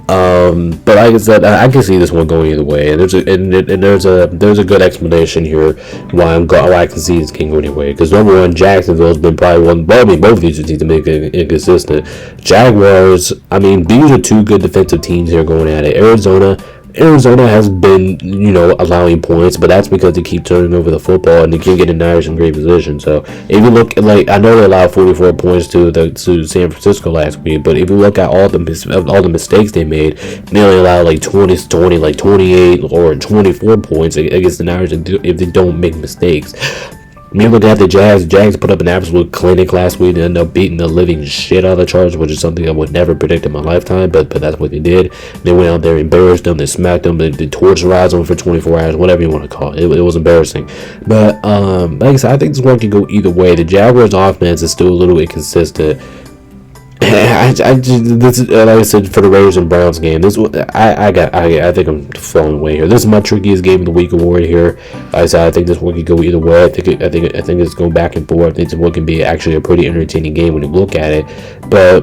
Speaker 1: But like I said, I can see this one going either way, and there's a good explanation here why I can see this game going either way. Because number one, Jacksonville's been probably both of these teams to make it inconsistent. Jaguars, I mean, these are two good defensive teams here going at it. Arizona has been, allowing points, but that's because they keep turning over the football and they keep getting Niners in great position. So if you look, I know they allowed 44 points to San Francisco last week, but if you look at all the mistakes they made, they only allowed like 28 or 24 points against the Niners if they don't make mistakes. Me looking at the Jags put up an absolute clinic last week and ended up beating the living shit out of the Chargers, which is something I would never predict in my lifetime, but that's what they did. They went out there, embarrassed them, they smacked them, they tortured them for 24 hours, whatever you want to call it. It was embarrassing. But like I said, I think this one can go either way. The Jaguars' offense is still a little inconsistent. Like I said, for the Raiders and Browns game, I think I'm falling away here. This is my trickiest game of the week award here. Like I said, I think this one could go either way. I think it's going back and forth. I think this one can be actually a pretty entertaining game when you look at it, but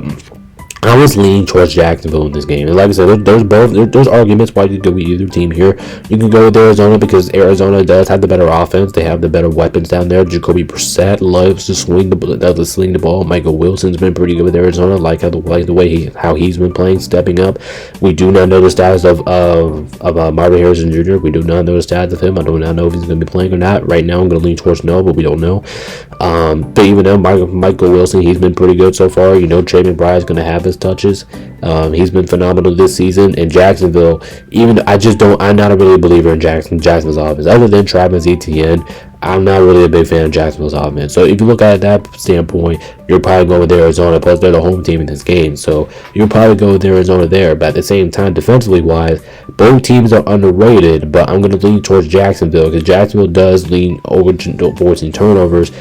Speaker 1: I was leaning towards Jacksonville in this game, and like I said, there's arguments why you could go with either team here. You can go with Arizona because Arizona does have the better offense. They have the better weapons down there. Jacoby Brissett loves to sling the ball. Michael Wilson's been pretty good with Arizona. Like the way he's been playing, stepping up. We do not know the status of Marvin Harrison Jr. We do not know the status of him. I do not know if he's going to be playing or not. Right now, I'm going to lean towards no, but we don't know. But even though Michael Wilson, he's been pretty good so far. Trey McBride's going to have his touches. He's been phenomenal this season. And Jacksonville, I'm not a really believer in Jacksonville's offense. Other than Travis Etienne, I'm not really a big fan of Jacksonville's offense. So if you look at that standpoint, you're probably going with Arizona. Plus, they're the home team in this game, so you'll probably go with Arizona there. But at the same time, defensively wise, both teams are underrated. But I'm going to lean towards Jacksonville because Jacksonville does lean over forcing turnovers.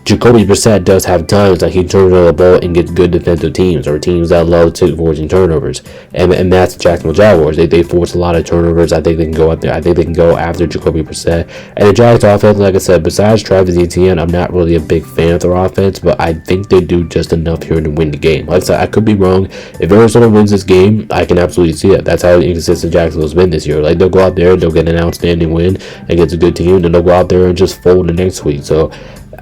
Speaker 1: Jacoby Brissett does have times that he turns over the ball and gets good defensive teams or teams that love forcing turnovers, and that's the Jacksonville Jaguars. They force a lot of turnovers. I think they can go up there. I think they can go after Jacoby Brissett. And the Jags offense, like I said, besides Travis Etienne, I'm not really a big fan of their offense, but I think they do just enough here to win the game. Like I said, I could be wrong. If Arizona wins this game, I can absolutely see it. That's how inconsistent Jacksonville's been this year. Like, they'll go out there, they'll get an outstanding win against a good team, then they'll go out there and just fold the next week. So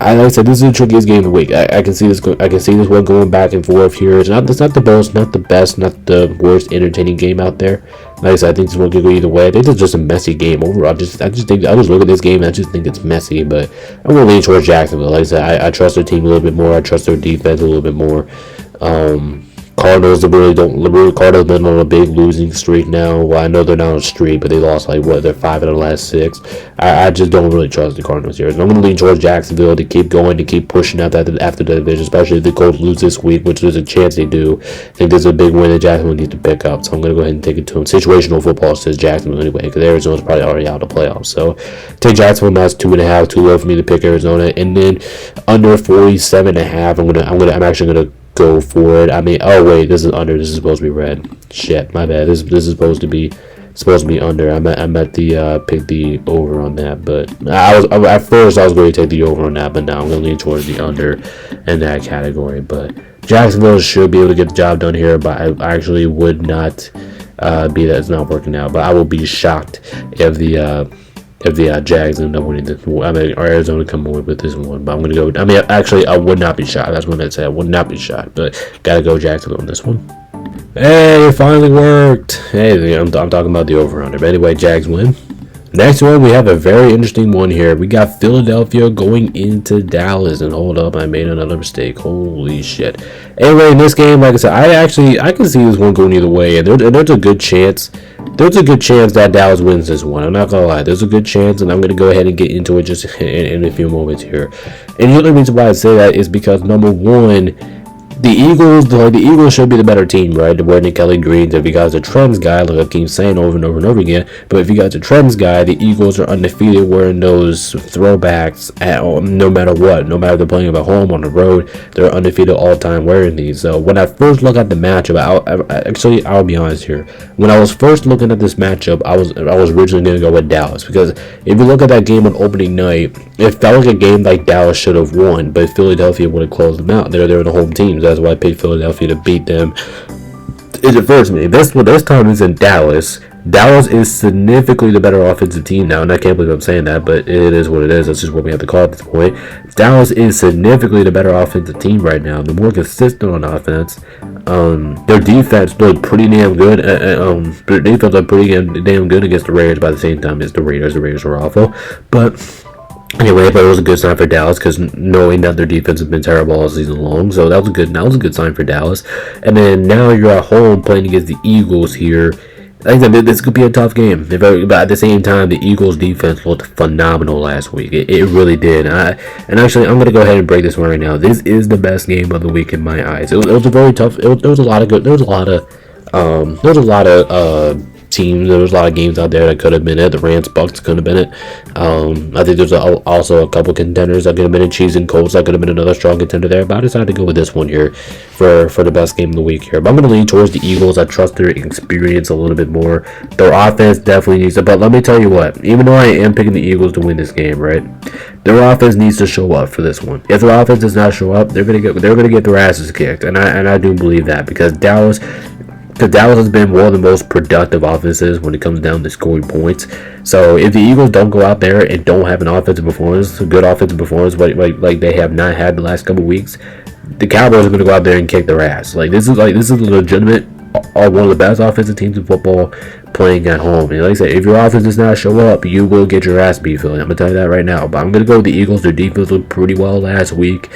Speaker 1: like I said, this is the trickiest game of the week. I can see this. I can see this one going back and forth here. It's not the most, not the best, not the worst entertaining game out there. Like I said, I think this one could go either way. I think it's just a messy game overall. I just look at this game and I just think it's messy. But I'm gonna lean towards Jacksonville. Like I said, I trust their team a little bit more. I trust their defense a little bit more. Cardinals Cardinals been on a big losing streak now. Well, I know they're not on a streak, but they lost they're 5 out of the last 6. I just don't really trust the Cardinals here. So I'm going to lean towards Jacksonville to keep going, to keep pushing after the division, especially if the Colts lose this week, which there's a chance they do. I think there's a big win that Jacksonville needs to pick up. So I'm going to go ahead and take it to them. Situational football says Jacksonville anyway, because Arizona's probably already out of the playoffs. So take Jacksonville. That's 2.5, too low for me to pick Arizona. And then under 47.5, I'm actually going to go for it. I mean, oh wait, this is under. This is supposed to be red. Shit, my bad. This is supposed to be supposed to be under. I meant the pick the over on that, but at first I was going to take the over on that, but now I'm going to lean towards the under in that category. But Jacksonville should be able to get the job done here, but I actually would not be that it's not working out. But I will be shocked if the Jags end up winning this. I mean, or Arizona come away with this one. But I'm gonna go. I mean, actually, I would not be shocked. That's what I meant to say. I would not be shocked, but gotta go Jacksonville on this one. Hey, it finally worked. Hey, I'm talking about the over/under. But anyway, Jags win. Next one, we have a very interesting one here. We got Philadelphia going into Dallas. And hold up, I made another mistake. Holy shit. Anyway, in this game, like I said, I can see this one going either way. And there's a good chance. There's a good chance that Dallas wins this one. I'm not gonna lie. There's a good chance, and I'm gonna go ahead and get into it just in a few moments here. And the other reason why I say that is because number one, the Eagles should be the better team, right? The wearing Kelly Greens. If you guys are trends guy, like I keep saying over and over and over again, but if you guys are trends guy, the Eagles are undefeated wearing those throwbacks no matter what. No matter if they're playing at home, on the road, they're undefeated all the time wearing these. So when I first look at the matchup, I'll be honest here. When I was first looking at this matchup, I was originally going to go with Dallas, because if you look at that game on opening night, it felt like a game like Dallas should have won, but Philadelphia would have closed them out. They're the home teams. That's why I picked Philadelphia to beat them in the first game. This time is in Dallas. Dallas is significantly the better offensive team now, and I can't believe I'm saying that, but it is what it is. That's just what we have to call it at this point. Dallas is significantly the better offensive team right now. They're more consistent on offense. Their defense looked pretty damn good. Their defense looked pretty damn good against the Raiders. By the same time as the Raiders were awful, but anyway, but it was a good sign for Dallas, because knowing that their defense has been terrible all season long, so that was a good sign for Dallas. And then now you're at home playing against the Eagles here. I think that this could be a tough game. But at the same time, the Eagles defense looked phenomenal last week. It really did. And actually, I'm gonna go ahead and break this one right now. This is the best game of the week in my eyes. It was a very tough. There was a lot of teams. There was a lot of games out there that could have been it. The Rams Bucks could have been it. I think there's also a couple contenders that could have been it. Chiefs and Colts that could have been another strong contender there. But I decided to go with this one here for the best game of the week here. But I'm going to lean towards the Eagles. I trust their experience a little bit more. Their offense definitely needs it. But let me tell you what, even though I am picking the Eagles to win this game, right? Their offense needs to show up for this one. If their offense does not show up, they're gonna get their asses kicked. And I do believe that, because Dallas has been one of the most productive offenses when it comes down to scoring points. So if the Eagles don't go out there and don't have an offensive performance, a good offensive performance, like they have not had the last couple weeks, the Cowboys are going to go out there and kick their ass. This is a legitimate, one of the best offensive teams in football playing at home. And like I said, if your offense does not show up, you will get your ass beat, Philly. I'm going to tell you that right now. But I'm going to go with the Eagles. Their defense looked pretty well last week.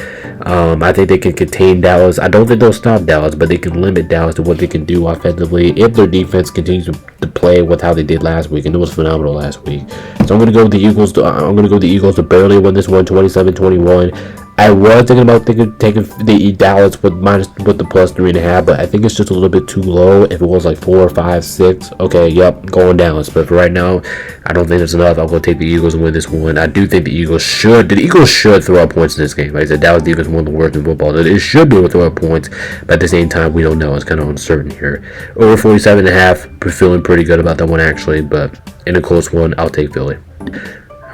Speaker 1: I think they can contain Dallas. I don't think they'll stop Dallas, but they can limit Dallas to what they can do offensively if their defense continues to play with how they did last week. And it was phenomenal last week. So I'm going to go with the Eagles. I'm going to go with the Eagles to barely win this one, 27-21. I was thinking about taking the Dallas with the plus 3.5, but I think it's just a little bit too low. If it was like 4, 5, 6, okay, yep, going Dallas. But for right now, I don't think that's enough. I'm going to take the Eagles and win this one. I do think the Eagles should throw up points in this game. Like I said, Dallas defense is one of the worst in football. It should be able to throw up points, but at the same time, we don't know. It's kind of uncertain here. Over 47.5, we're feeling pretty good about that one actually, but in a close one, I'll take Philly.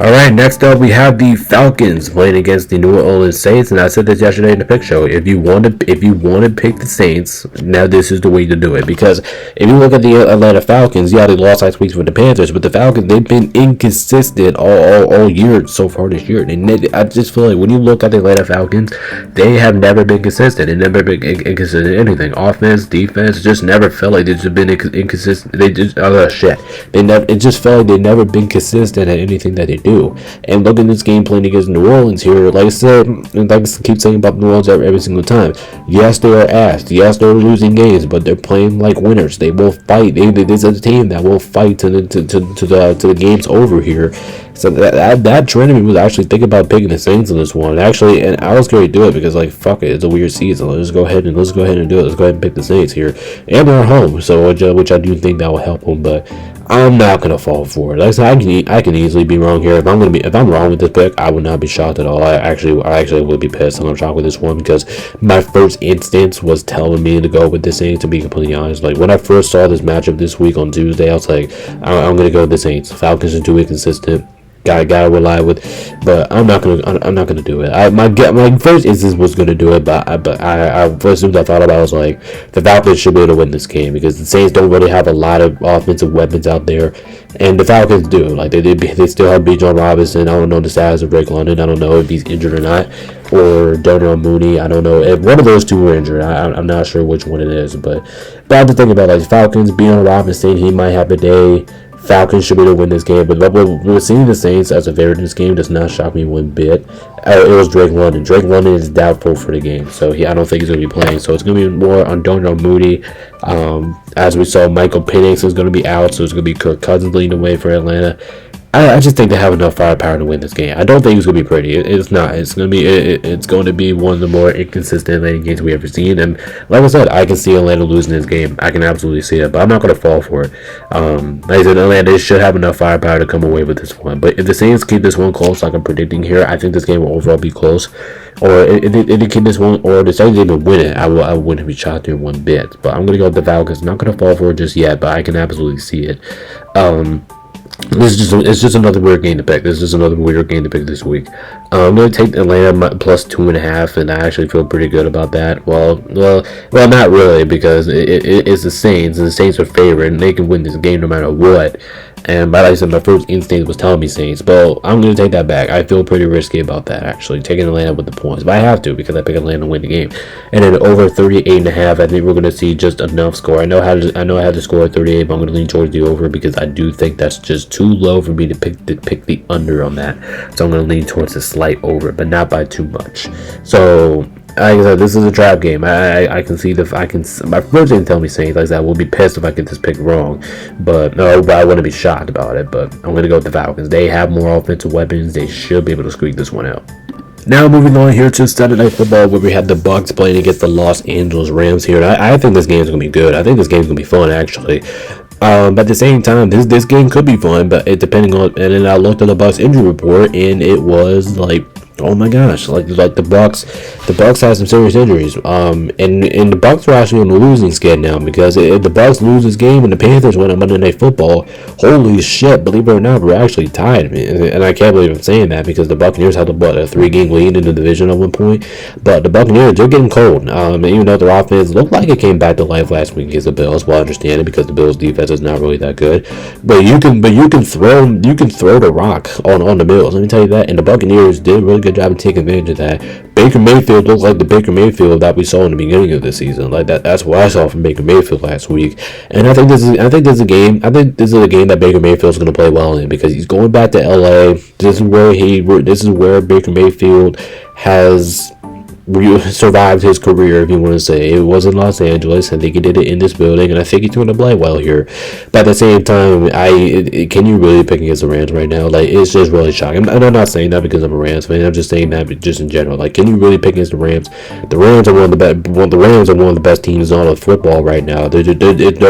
Speaker 1: Alright, next up we have the Falcons playing against the New Orleans Saints, and I said this yesterday in the pick show. If you want to pick the Saints, now this is the way to do it. Because if you look at the Atlanta Falcons, yeah, they lost last week with the Panthers, but the Falcons, they've been inconsistent all year so far this year. I just feel like when you look at the Atlanta Falcons, they have never been consistent. They've never been inconsistent in anything. Offense, defense, just never felt like they've just been inconsistent. It just felt like they've never been consistent at anything that they do. And look at this game playing against New Orleans here. Like I said, and like I keep saying about New Orleans every single time. Yes, they are ass. Yes, they're losing games, but they're playing like winners. They will fight. This is a team that will fight to the game's over here. So that trend of me was actually thinking about picking the Saints in this one. Actually, and I was going to do it because, like, fuck it, it's a weird season. Let's go ahead and do it. Let's go ahead and pick the Saints here, and they're home. So which I do think that will help them. But I'm not gonna fall for it. Like I said, I can easily be wrong here. If I'm wrong with this pick, I would not be shocked at all. I actually would be pissed. I'm shocked with this one because my first instance was telling me to go with the Saints. To be completely honest, like when I first saw this matchup this week on Tuesday, I was like, I'm gonna go with the Saints. Falcons are too inconsistent. Gotta rely with, but I'm not gonna do it. My first instance was gonna do it, but I first thing I thought about was like the Falcons should be able to win this game because the Saints don't really have a lot of offensive weapons out there, and the Falcons do. Like they still have Bijan Robinson. I don't know the status of Drake London. I don't know if he's injured or not, or Darnell Mooney. I don't know if one of those two were injured. I'm not sure which one it is, but I have to think about like Falcons. Bijan Robinson, he might have a day. Falcons should be able to win this game, but we're seeing the Saints as a favorite in this game does not shock me one bit. It was Drake London. Drake London is doubtful for the game, so I don't think he's going to be playing. So it's going to be more on Darnell Mooney. As we saw, Michael Penix is going to be out, so it's going to be Kirk Cousins leading the way for Atlanta. I just think they have enough firepower to win this game. I don't think it's going to be pretty. It's not. It's going to be one of the more inconsistent Atlanta games we ever seen. And like I said, I can see Atlanta losing this game. I can absolutely see it, but I'm not going to fall for it. Like I said, Atlanta should have enough firepower to come away with this one. But if the Saints keep this one close, like I'm predicting here, I think this game will overall be close. Or if they keep this one, or the Saints even win it, I wouldn't be shocked in one bit. But I'm going to go with the Falcons. I'm not going to fall for it just yet, but I can absolutely see it. It's just another weird game to pick. This is another weird game to pick this week. I'm going to take Atlanta plus 2.5, and I actually feel pretty good about that. Well, not really, because it's the Saints, and the Saints are favored, and they can win this game no matter what. And like I said, my first instinct was telling me Saints, but I'm going to take that back. I feel pretty risky about that, actually, taking Atlanta with the points. But I have to, because I pick Atlanta to win the game. And then over 38.5, I think we're going to see just enough score. I know I had to score at 38, but I'm going to lean towards the over because I do think that's just too low for me to pick the under on that. So I'm going to lean towards the slight over, but not by too much. So like I said, this is a trap game. I can see my first thing tell me Saints. Like I said, I will be pissed if I get this pick wrong, but I wouldn't be shocked about it. But I'm gonna go with the Falcons. They have more offensive weapons. They should be able to squeak this one out. Now moving on here to Saturday Night Football, where we have the Bucs playing against the Los Angeles Rams here. I think this game is gonna be good. I think this game is gonna be fun actually. But at the same time, this game could be fun, but it depending on. And then I looked at the Bucs injury report, and it was like, oh my gosh, like the Bucs had some serious injuries. And the Bucs are actually on the losing skid now because if the Bucs lose this game and the Panthers win on Monday Night Football, holy shit! Believe it or not, we're actually tied. And I can't believe I'm saying that because the Buccaneers had a 3-game lead in the division at one point. But the Buccaneers, they're getting cold. Even though their offense looked like it came back to life last week against the Bills, well, I understand it because the Bills' defense is not really that good. But you can throw the rock on the Bills. Let me tell you that. And the Buccaneers did a really good job of taking advantage of that. Baker Mayfield looks like the Baker Mayfield that we saw in the beginning of the season. Like that's what I saw from Baker Mayfield last week. And I think this is a game that Baker Mayfield's going to play well in because he's going back to LA. This is where Baker Mayfield has survived his career, if you want to say. It was in Los Angeles. I think he did it in this building, and I think he's going to play well here. But at the same time, can you really pick against the Rams right now? Like, it's just really shocking. And I'm not saying that because I'm a Rams fan. I'm just saying that just in general. Like, can you really pick against the Rams? The Rams are one of the best teams on the football right now. They're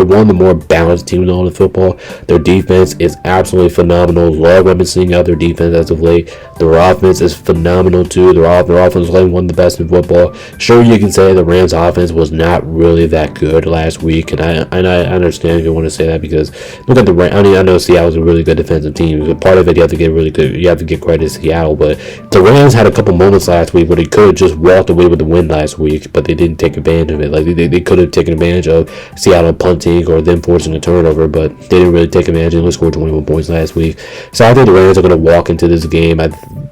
Speaker 1: one of the more balanced teams on the football. Their defense is absolutely phenomenal. Love what I've been seeing out their defense as of late. Their offense is phenomenal too. Their offense is like one of the best in football. Sure, you can say the Rams offense was not really that good last week, and I understand if you want to say that because look at the Rams. I know Seattle's a really good defensive team, but part of it you have to get credit to Seattle. But the Rams had a couple moments last week where they could have just walked away with the win last week, but they didn't take advantage of it. Like they could have taken advantage of Seattle punting or them forcing a turnover, but they didn't really take advantage and they scored 21 points last week. So I think the Rams are going to walk into this game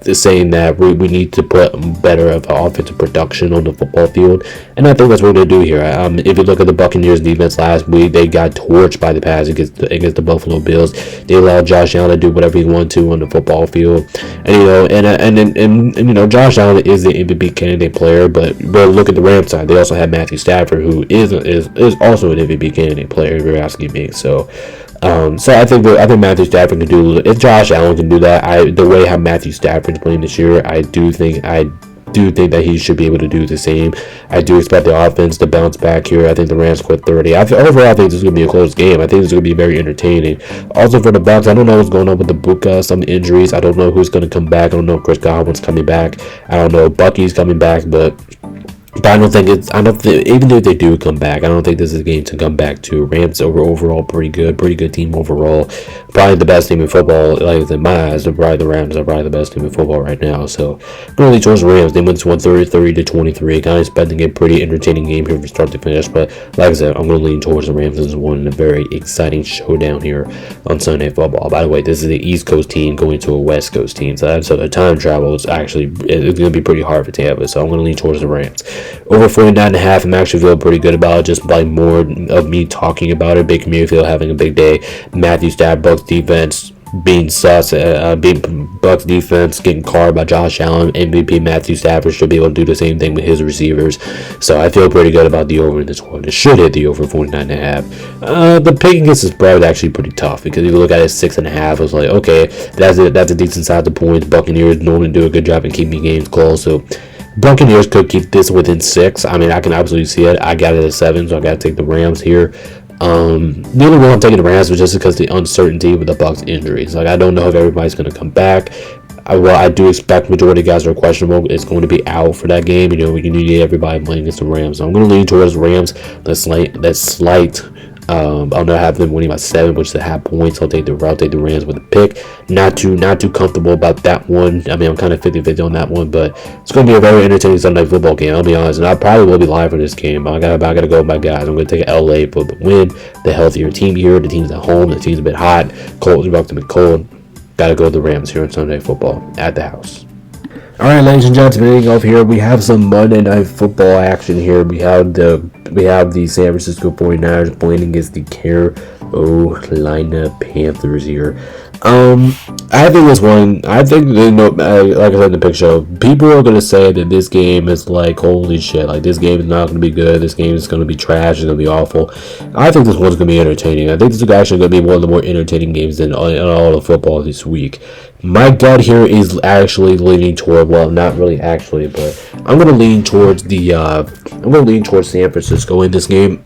Speaker 1: saying that we need to put better of offensive production on the football field, and I think that's what we're going to do here. If you look at the Buccaneers defense last week, they got torched by the pass against the Buffalo Bills. They allowed Josh Allen to do whatever he wanted to on the football field, and Josh Allen is the MVP candidate player, but look at the Rams side. They also have Matthew Stafford, who is also an MVP candidate player, if you're asking me. So I think Matthew Stafford can do. If Josh Allen can do that, the way how Matthew Stafford's playing this year, I do do think that he should be able to do the same. I do expect the offense to bounce back here. I think the Rams score 30. Overall, I think this is going to be a close game. I think it's going to be very entertaining. Also for the Bucs, I don't know what's going on with the Buka, some injuries. I don't know who's going to come back. I don't know if Chris Godwin's coming back. I don't know if Bucky's coming back, but I don't think even if they do come back, I don't think this is a game to come back to. Rams overall pretty good team overall. Probably the best team in football. Like in my eyes, probably the Rams are probably the best team in football right now. So really towards the Rams, they went to 30-23. Kind of expecting a pretty entertaining game here from start to finish. But like I said, I'm going to lean towards the Rams. This is one in a very exciting showdown here on Sunday Football. By the way, this is the East Coast team going to a West Coast team, so the time travel is actually it's going to be pretty hard for Tampa. So I'm going to lean towards the Rams. Over 49.5, I'm actually feeling pretty good about it. Just by more of me talking about it. Baker Mayfield having a big day. Matthew Stafford, Bucs defense being sus. Being Bucs defense getting carved by Josh Allen. MVP Matthew Stafford should be able to do the same thing with his receivers. So I feel pretty good about the over in this one. It should hit the over 49.5. The pick against this spread is actually pretty tough because if you look at it 6.5, it's like okay, that's a decent size of points. Buccaneers normally do a good job in keeping games close. So Buccaneers could keep this within 6. I mean, I can absolutely see it. I got it at 7, so I got to take the Rams here. The only reason I'm taking the Rams was just because the uncertainty with the Bucs injuries. Like, I don't know if everybody's going to come back. I do expect majority of guys are questionable. It's going to be out for that game. You know, we need everybody playing against the Rams. So I'm going to lean towards the Rams. That's slight. I'll not have them winning by 7, which is a half points. I'll take the Rams with a pick. Not too comfortable about that one. I mean, I'm kind of 50-50 on that one, but it's going to be a very entertaining Sunday football game. I'll be honest, and I probably will be live for this game. I gotta go with my guys. I'm going to take LA for the win. The healthier team here. The team's at home. The team's a bit hot. Cold. About to be cold. Gotta go with the Rams here on Sunday football at the house. Alright, ladies and gentlemen, beginning off here, we have some Monday Night Football action here. We have the San Francisco 49ers playing against the Carolina Panthers here. I think this one, like I said in the pick show, people are going to say that this game is like, holy shit, like this game is not going to be good, this game is going to be trash, it's going to be awful. I think this one's going to be entertaining. I think this is actually going to be one of the more entertaining games in all of football this week. My gut here is actually leaning toward, well, not really actually, but I'm going to lean towards San Francisco in this game.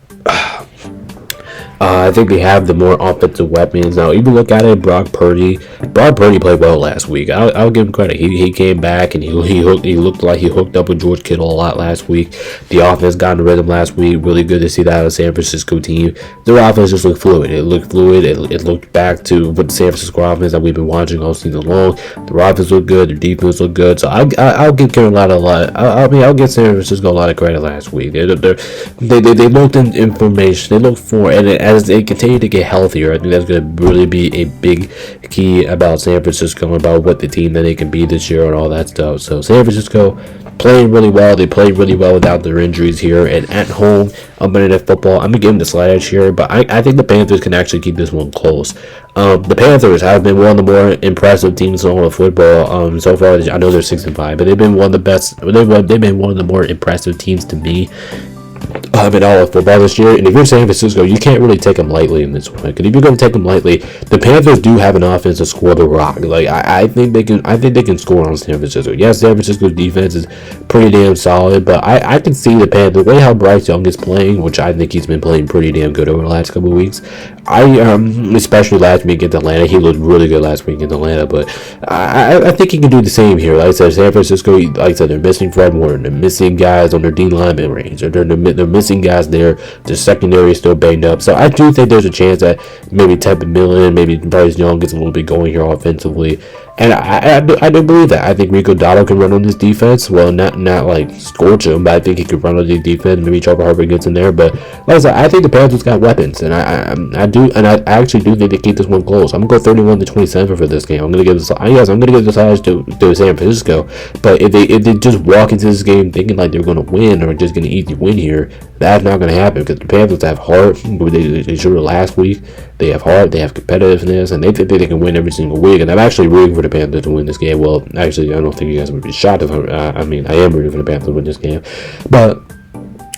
Speaker 1: I think they have the more offensive weapons. Now, even look at it, Brock Purdy played well last week. I'll give him credit. He came back and he looked like he hooked up with George Kittle a lot last week. The offense got in the rhythm last week. Really good to see that out of the San Francisco team. Their offense just looked fluid. It looked back to what the San Francisco offense that we've been watching all season long. Their offense looked good. Their defense looked good. So I'll give Carolina a lot. I'll give San Francisco a lot of credit last week. They looked in information. They looked for, and as they continue to get healthier, I think that's going to really be a big key about San Francisco, about what the team that they can be this year and all that stuff. So San Francisco playing really well. They played really well without their injuries here, and at home on Monday Night Football, I'm going to give them the slight edge here, but I think the Panthers can actually keep this one close. The Panthers have been one of the more impressive teams in all of football so far. I know they're 6-5, but they've been one of the best. They've been one of the more impressive teams to me in all of football this year. And if you're San Francisco, you can't really take them lightly in this one. Because if you're going to take them lightly, the Panthers do have an offense to score the rock. Like I think they can score on San Francisco. Yes, San Francisco's defense is pretty damn solid, but I can see the Panthers, the way how Bryce Young is playing, which I think he's been playing pretty damn good over the last couple of weeks. Especially last week against Atlanta, he looked really good last week against Atlanta. But I think he can do the same here. Like I said, San Francisco, like I said, they're missing Fred Warner, they're missing guys on their D lineman range, they're missing guys there. The secondary is still banged up. So I do think there's a chance that maybe Tevin Millen, maybe Bryce Young gets a little bit going here offensively. And I do believe that. I think Rico Dotto can run on this defense. Well, not like scorch him, but I think he could run on the defense. Maybe Trevor Harper gets in there. But like I said, I think the Panthers got weapons, and I actually do think they keep this one close. I'm gonna go 31-27 for this game. I'm gonna give this size to San Francisco. But if they just walk into this game thinking like they're gonna win or just gonna easy win here, that's not gonna happen, because the Panthers have heart. They showed it last week. They have heart. They have competitiveness, and they think they can win every single week. And I'm actually rooting for the Panthers to win this game. Well, actually, I don't think you guys would be shocked if I am rooting for the Panthers to win this game. But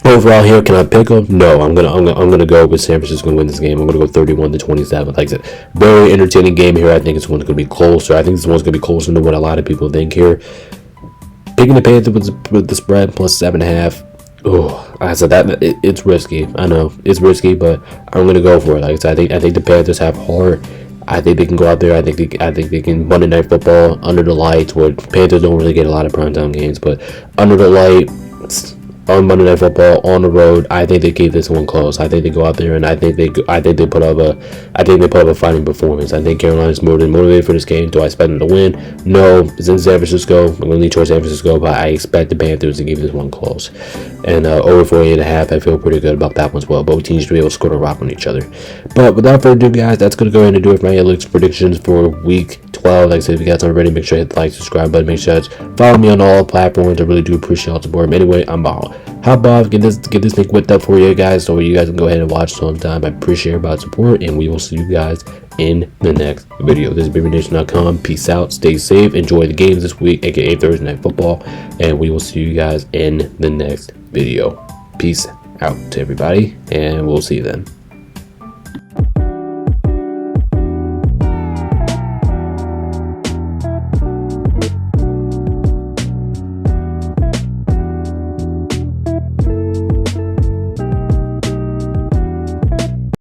Speaker 1: overall here, can I pick them? No, I'm gonna go with San Francisco to win this game. I'm gonna go 31-27. Like I said, very entertaining game here. I think this one's gonna be closer. I think this one's gonna be closer than what a lot of people think here. Picking the Panthers with the spread plus 7.5. Oh, I said that it's risky. I know it's risky, but I'm gonna go for it. Like I said, I think the Panthers have heart. I think they can go out there. I think they can Monday Night Football under the lights. Where Panthers don't really get a lot of primetime games, but under the light on Monday Night Football on the road, I think they keep this one close. I think they go out there and I think they put up a fighting performance. I think Carolina's more than motivated for this game. Do I expect them to win? No. It's in San Francisco. I'm gonna lean towards San Francisco, but I expect the Panthers to keep this one close. And over 48.5, I feel pretty good about that one as well. Both teams to be able to score the rock on each other. But without further ado, guys, that's gonna go ahead and do it for my analytics predictions for week 12. Like I said, if you guys aren't already, make sure you hit the like, subscribe button, make sure to follow me on all platforms. I really do appreciate all the support. But anyway, I'm out. Hop off, get this thing whipped up for you guys, so you guys can go ahead and watch sometime. I appreciate everybody's support, and we will see you guys in the next video. This is BabyNation.com. Peace out, stay safe, enjoy the games this week, aka Thursday Night Football, and we will see you guys in the next video. Peace out to everybody, and we'll see you then.